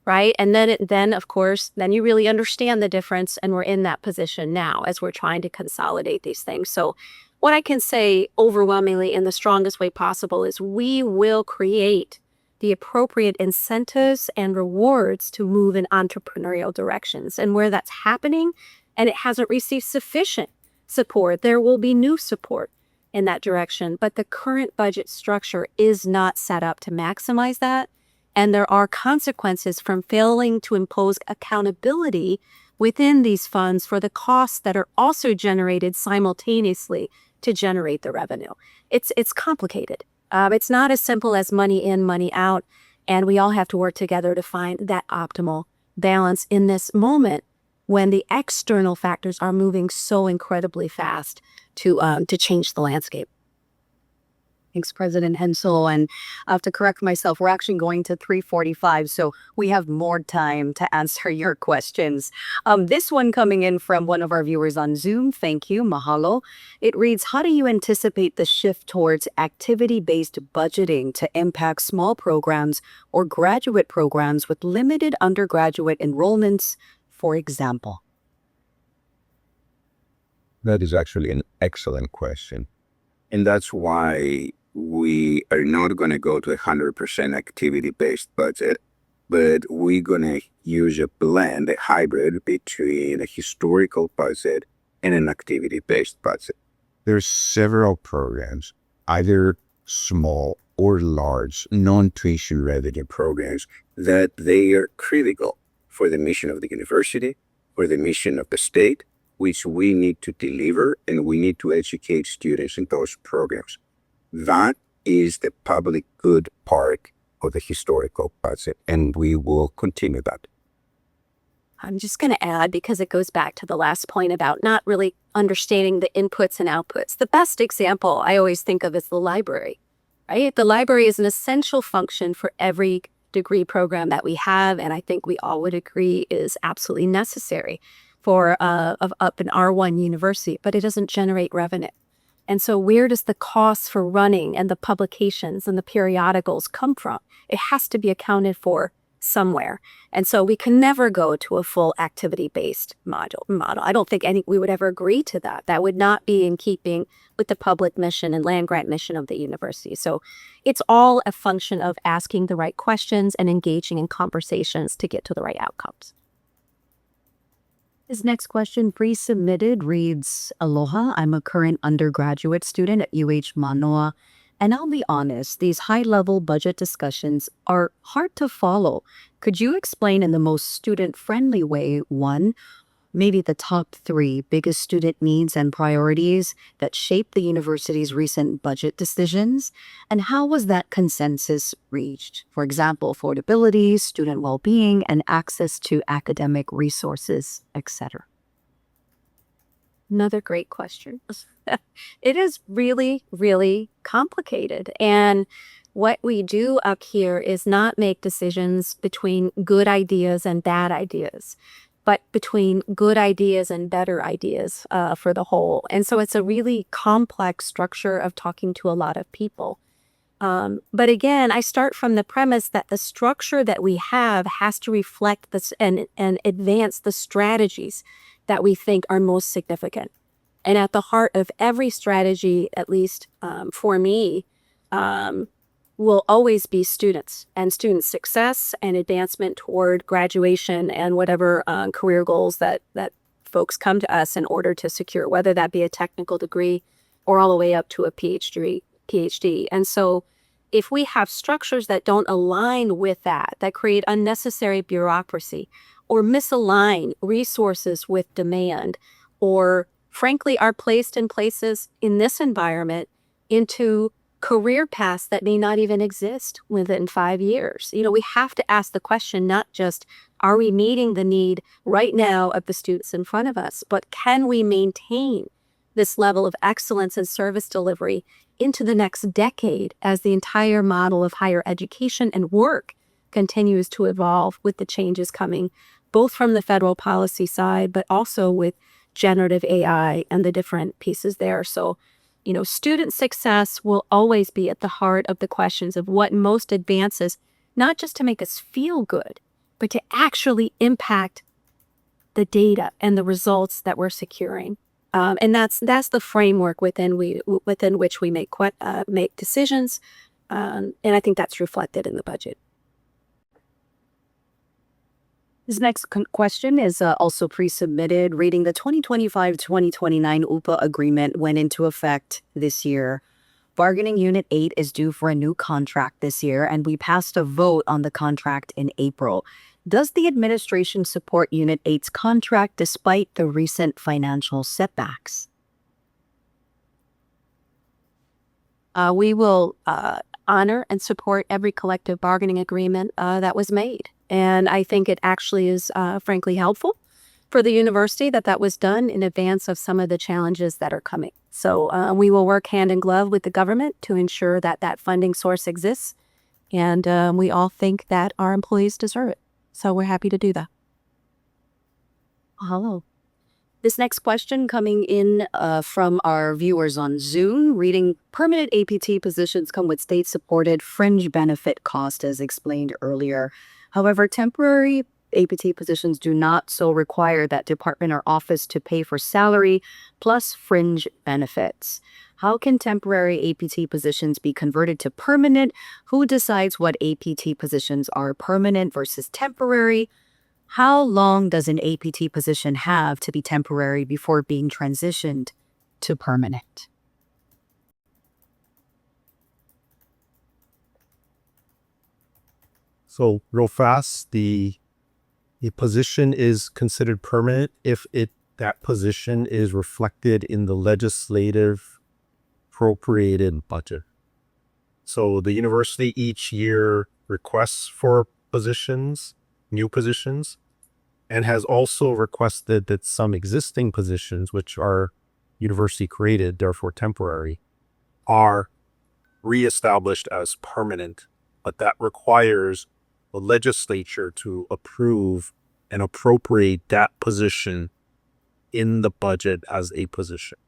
right? And then of course, then you really understand the difference, and we're in that position now as we're trying to consolidate these things. So what I can say overwhelmingly in the strongest way possible is we will create the appropriate incentives and rewards to move in entrepreneurial directions. And where that's happening and it hasn't received sufficient support, there will be new support in that direction. But the current budget structure is not set up to maximize that. And there are consequences from failing to impose accountability within these funds for the costs that are also generated simultaneously to generate the revenue. It's complicated. It's not as simple as money in, money out, and we all have to work together to find that optimal balance in this moment when the external factors are moving so incredibly fast to change the landscape. Thanks, President Hensel. And I have to correct myself. We're actually going to 3:45, so we have more time to answer your questions. This one coming in from one of our viewers on Zoom. Thank you. Mahalo. It reads, how do you anticipate the shift towards activity-based budgeting to impact small programs or graduate programs with limited undergraduate enrollments, for example? That is actually an excellent question. And that's why we are not going to go to 100% activity-based budget, but we're going to use a blend, a hybrid between a historical budget and an activity-based budget. There's several programs, either small or large, non-tuition revenue programs, that they are critical for the mission of the university, for the mission of the state, which we need to deliver, and we need to educate students in those programs. That is the public good part of the historical budget, and we will continue that. I'm just going to add, because it goes back to the last point about not really understanding the inputs and outputs. The best example I always think of is the library, right? The library is an essential function for every degree program that we have, and I think we all would agree is absolutely necessary for up in R1 university, but it doesn't generate revenue. And so where does the cost for running and the publications and the periodicals come from? It has to be accounted for somewhere. And so we can never go to a full activity-based model. I don't think we would ever agree to that. That would not be in keeping with the public mission and land-grant mission of the university. So it's all a function of asking the right questions and engaging in conversations to get to the right outcomes. His next question, pre-submitted, reads, Aloha, I'm a current undergraduate student at UH Mānoa, and I'll be honest, these high-level budget discussions are hard to follow. Could you explain in the most student-friendly way, one, maybe the top 3 biggest student needs and priorities that shape the university's recent budget decisions? And how was that consensus reached? For example, affordability, student well-being, and access to academic resources, etc. Another great question. It is really, really complicated. And what we do up here is not make decisions between good ideas and bad ideas, but between good ideas and better ideas for the whole. And so it's a really complex structure of talking to a lot of people. But again, I start from the premise that the structure that we have has to reflect this and advance the strategies that we think are most significant. And at the heart of every strategy, at least for me, will always be students and student success and advancement toward graduation and whatever career goals that folks come to us in order to secure, whether that be a technical degree or all the way up to a PhD. And so if we have structures that don't align with that create unnecessary bureaucracy or misalign resources with demand, or frankly are placed in places in this environment into career paths that may not even exist within 5 years. We have to ask the question, not just, are we meeting the need right now of the students in front of us, but can we maintain this level of excellence and service delivery into the next decade as the entire model of higher education and work continues to evolve with the changes coming, both from the federal policy side, but also with generative AI and the different pieces there. So, student success will always be at the heart of the questions of what most advances, not just to make us feel good, but to actually impact the data and the results that we're securing. And that's the framework within which we make decisions. And I think that's reflected in the budget. His next question is also pre-submitted, reading the 2025-2029 UPA agreement went into effect this year. Bargaining Unit 8 is due for a new contract this year, and we passed a vote on the contract in April. Does the administration support Unit 8's contract despite the recent financial setbacks? We will honor and support every collective bargaining agreement that was made. And I think it actually is, frankly, helpful for the university that was done in advance of some of the challenges that are coming. So we will work hand in glove with the government to ensure that that funding source exists. And we all think that our employees deserve it. So we're happy to do that. Hello. This next question coming in from our viewers on Zoom, reading permanent APT positions come with state-supported fringe benefit cost, as explained earlier. However, temporary APT positions do not so require that department or office to pay for salary plus fringe benefits. How can temporary APT positions be converted to permanent? Who decides what APT positions are permanent versus temporary? How long does an APT position have to be temporary before being transitioned to permanent? So real fast, the position is considered permanent if that position is reflected in the legislative appropriated budget. So the university each year requests for positions, new positions, and has also requested that some existing positions, which are university created, therefore temporary, are reestablished as permanent. But that requires the legislature to approve and appropriate that position in the budget as a position.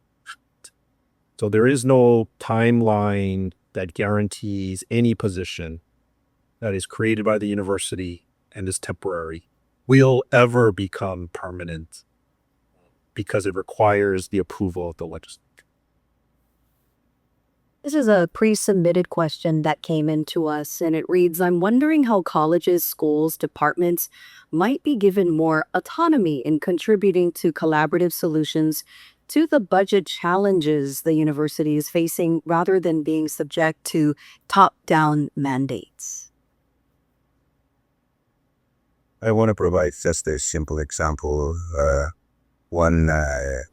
So there is no timeline that guarantees any position that is created by the university and is temporary will ever become permanent because it requires the approval of the legislature. This is a pre-submitted question that came into us, and it reads, I'm wondering how colleges, schools, departments might be given more autonomy in contributing to collaborative solutions to the budget challenges the university is facing rather than being subject to top-down mandates. I want to provide just a simple example. One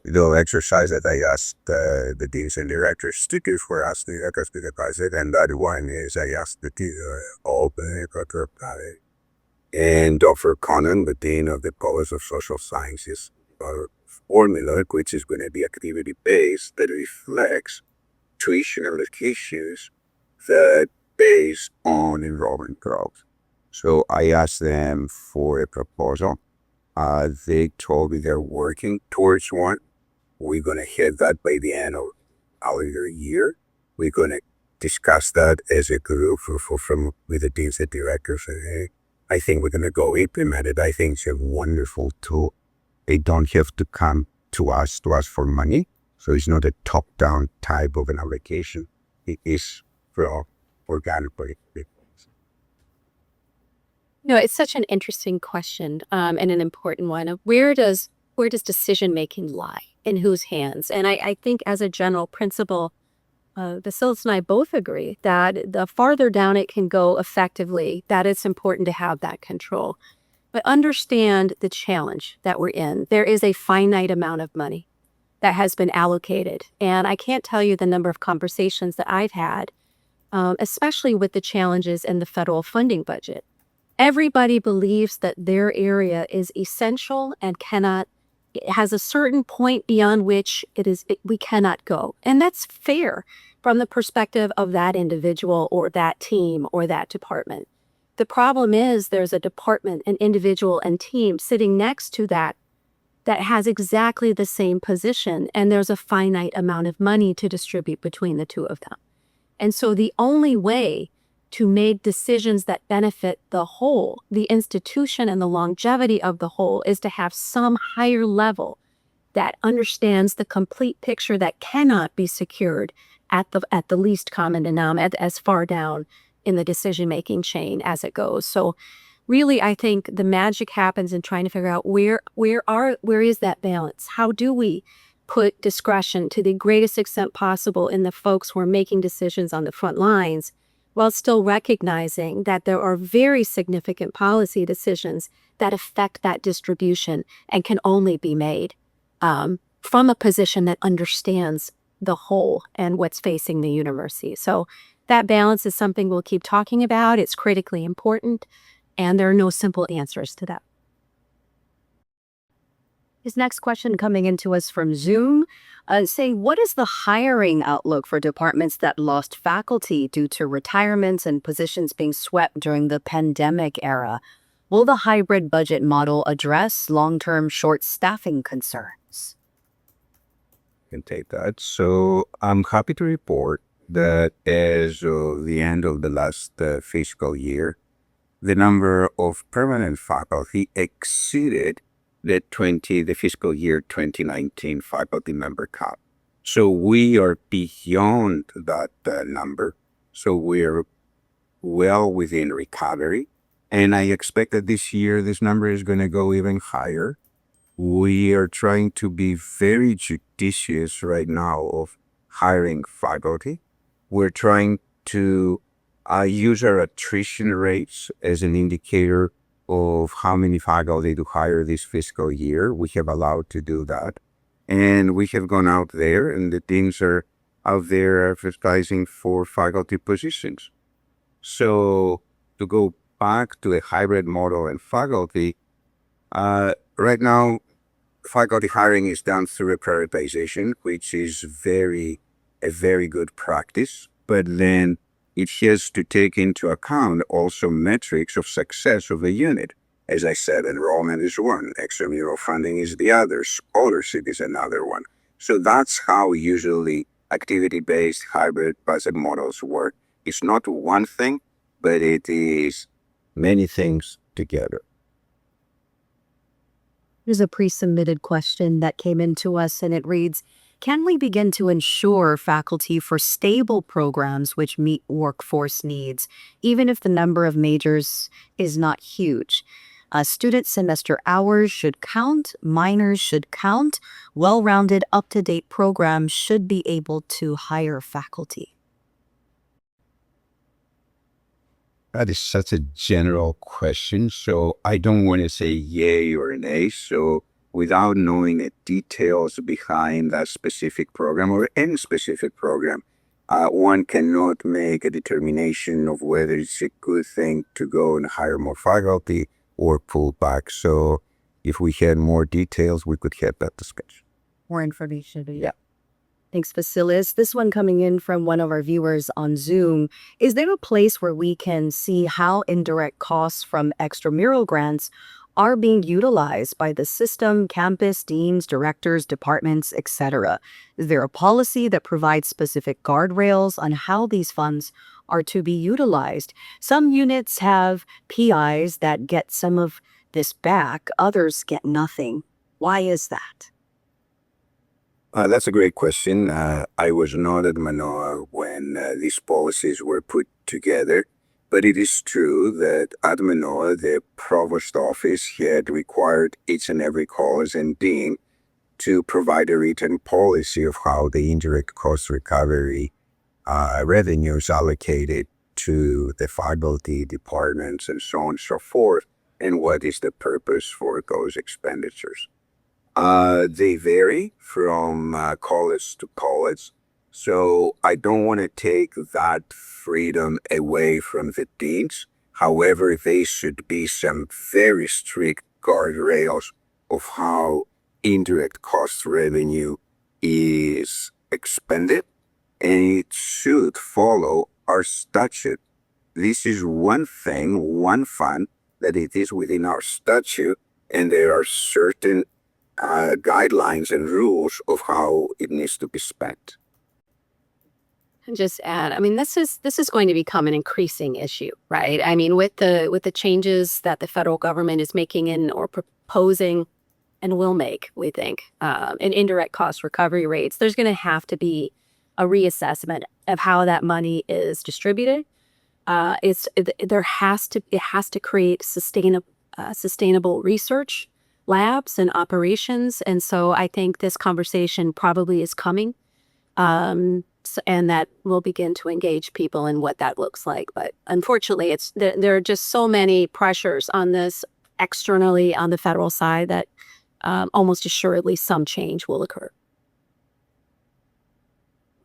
little exercise that I asked the deans and directors to do for us, the budget, and that one is I asked and Dr. Conan, the dean of the College of Social Sciences, formula, which is going to be activity-based, that reflects tuition allocations that based on enrollment growth. So I asked them for a proposal. They told me they're working towards one. We're going to hit that by the end of our year. We're going to discuss that as a group with the deans and directors. I think we're going to go implement it. I think it's a wonderful tool. They don't have to come to us for money. So it's not a top-down type of an allocation. It is for organically. No, it's such an interesting question and an important one. Where does decision-making lie? In whose hands? And I think as a general principle, Vassilis and I both agree that the farther down it can go effectively, that it's important to have that control. But understand the challenge that we're in. There is a finite amount of money that has been allocated. And I can't tell you the number of conversations that I've had, especially with the challenges in the federal funding budget. Everybody believes that their area is essential and it has a certain point beyond which we cannot go. And that's fair from the perspective of that individual or that team or that department. The problem is there's a department, an individual and team sitting next to that has exactly the same position, and there's a finite amount of money to distribute between the two of them. And so the only way to make decisions that benefit the whole, the institution and the longevity of the whole, is to have some higher level that understands the complete picture that cannot be secured at the least common denominator, as far down in the decision-making chain as it goes. So really, I think the magic happens in trying to figure out where is that balance? How do we put discretion to the greatest extent possible in the folks who are making decisions on the front lines, while still recognizing that there are very significant policy decisions that affect that distribution and can only be made from a position that understands the whole and what's facing the university. So that balance is something we'll keep talking about. It's critically important, and there are no simple answers to that. His next question coming into us from Zoom, saying, what is the hiring outlook for departments that lost faculty due to retirements and positions being swept during the pandemic era? Will the hybrid budget model address long-term short staffing concerns? Can take that. So I'm happy to report that as of the end of the last fiscal year, the number of permanent faculty exceeded the fiscal year 2019 faculty member count. So we are beyond that number. So we're well within recovery. And I expect that this year, this number is going to go even higher. We are trying to be very judicious right now of hiring faculty. We're trying to use our attrition rates as an indicator of how many faculty to hire this fiscal year. We have allowed to do that. And we have gone out there, and the deans are out there advertising for faculty positions. So to go back to a hybrid model and faculty, right now, faculty hiring is done through a prioritization, which is a very good practice. But then it has to take into account also metrics of success of the unit. As I said, enrollment is one, extramural funding is the other, scholarship is another one. So that's how usually activity-based hybrid budget models work. It's not one thing, but it is many things together. Here's a pre-submitted question that came into us, and it reads, can we begin to ensure faculty for stable programs which meet workforce needs, even if the number of majors is not huge? Student semester hours should count, minors should count, well-rounded, up-to-date programs should be able to hire faculty. That is such a general question, so I don't want to say yay or nay. So without knowing the details behind that specific program or any specific program, one cannot make a determination of whether it's a good thing to go and hire more faculty or pull back. So if we had more details, we could have that discussion. More information. Yeah. Thanks, Vassilis. This one coming in from one of our viewers on Zoom. Is there a place where we can see how indirect costs from extramural grants are being utilized by the system, campus, deans, directors, departments, etc.? Is there a policy that provides specific guardrails on how these funds are to be utilized? Some units have PIs that get some of this back, others get nothing. Why is that? That's a great question. I was not at Manoa when these policies were put together, but it is true that at Manoa, the Provost office had required each and every college and dean to provide a written policy of how the indirect cost recovery revenues allocated to the faculty, departments, and so on and so forth, and what is the purpose for those expenditures. They vary from college to college, so I don't want to take that freedom away from the deans. However, there should be some very strict guardrails of how indirect cost revenue is expended, and it should follow our statute. This is one thing, one fund, that it is within our statute, and there are certain guidelines and rules of how it needs to be spent. And just add, I mean, this is going to become an increasing issue, right? I mean, with the changes that the federal government is making or proposing and will make, we think, in indirect cost recovery rates, there's going to have to be a reassessment of how that money is distributed. It has to create sustainable research labs and operations. And so I think this conversation probably is coming, and that will begin to engage people in what that looks like. But unfortunately, there are just so many pressures on this externally on the federal side that almost assuredly some change will occur.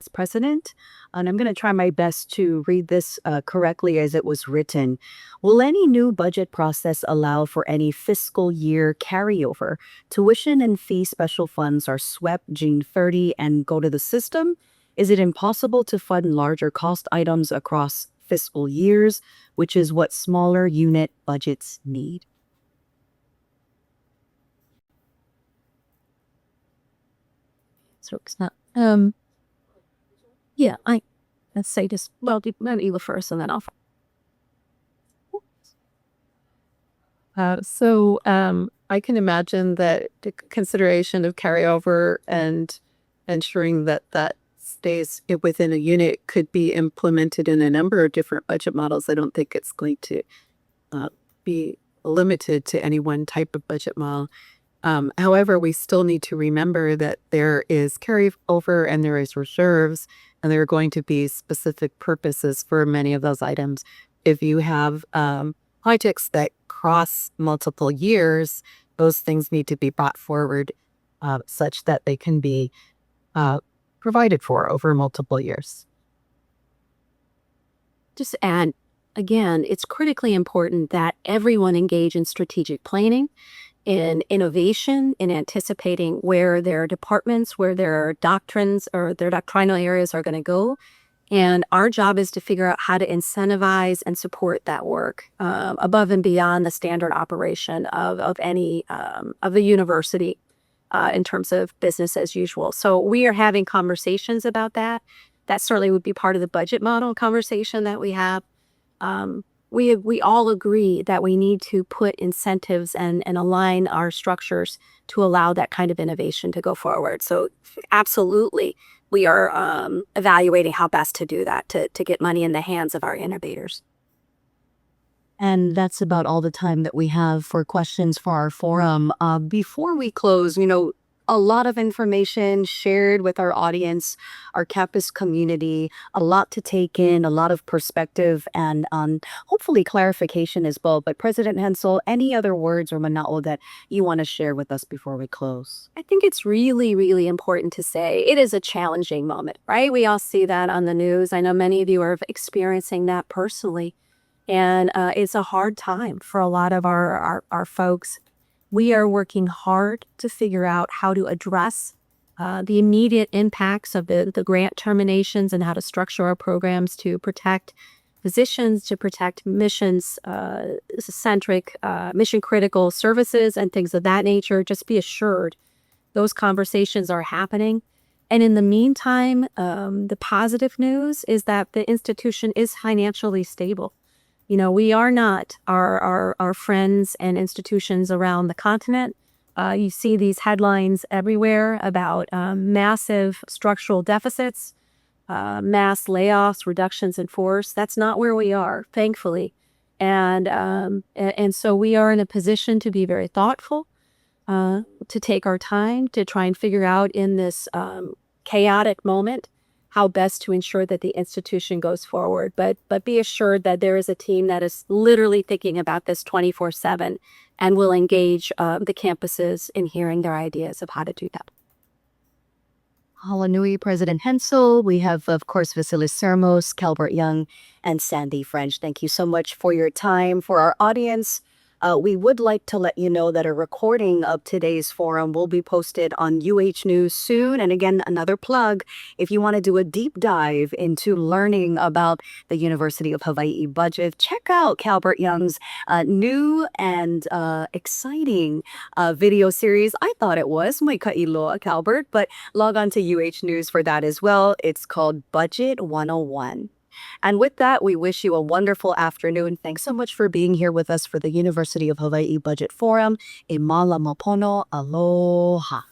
President, and I'm going to try my best to read this correctly as it was written. Will any new budget process allow for any fiscal year carryover? Tuition and fee special funds are swept June 30 and go to the system? Is it impossible to fund larger cost items across fiscal years, which is what smaller unit budgets need? So it's not, yeah, let's say just, well, let Ela first and then I'll. I can imagine that the consideration of carryover and ensuring that that stays within a unit could be implemented in a number of different budget models. I don't think it's going to be limited to any one type of budget model. However, we still need to remember that there is carryover and there is reserves, and there are going to be specific purposes for many of those items. If you have projects that cross multiple years, those things need to be brought forward such that they can be provided for over multiple years. Just add, again, it's critically important that everyone engage in strategic planning, in innovation, in anticipating where their departments, where their doctrines or their doctrinal areas are going to go. And our job is to figure out how to incentivize and support that work above and beyond the standard operation of any of the university in terms of business as usual. So we are having conversations about that. That certainly would be part of the budget model conversation that we have. We all agree that we need to put incentives and align our structures to allow that kind of innovation to go forward. So absolutely, we are evaluating how best to do that to get money in the hands of our innovators. And that's about all the time that we have for questions for our forum. Before we close, a lot of information shared with our audience, our campus community, a lot to take in, a lot of perspective, and hopefully clarification as well. But President Hensel, any other words or mana'o that you want to share with us before we close? I think it's really, really important to say it is a challenging moment, right? We all see that on the news. I know many of you are experiencing that personally. And it's a hard time for a lot of our folks. We are working hard to figure out how to address the immediate impacts of the grant terminations and how to structure our programs to protect physicians, to protect mission-centric, mission-critical services and things of that nature. Just be assured those conversations are happening. And in the meantime, the positive news is that the institution is financially stable. We are not our friends and institutions around the continent. You see these headlines everywhere about massive structural deficits, mass layoffs, reductions in force. That's not where we are, thankfully. And so we are in a position to be very thoughtful, to take our time to try and figure out in this chaotic moment how best to ensure that the institution goes forward. But be assured that there is a team that is literally thinking about this 24/7 and will engage the campuses in hearing their ideas of how to do that. Halanui, President Hensel. We have, of course, Vassilis Syrmos, Calvert Young, and Sandy French. Thank you so much for your time. For our audience, we would like to let you know that a recording of today's forum will be posted on UH News soon. And again, another plug, if you want to do a deep dive into learning about the University of Hawaii budget, check out Calvert Young's new and exciting video series. I thought it was Mai Ka'iloa Calvert, but log on to UH News for that as well. It's called Budget 101. And with that, we wish you a wonderful afternoon. Thanks so much for being here with us for the University of Hawaii Budget Forum. E mala mopono, aloha.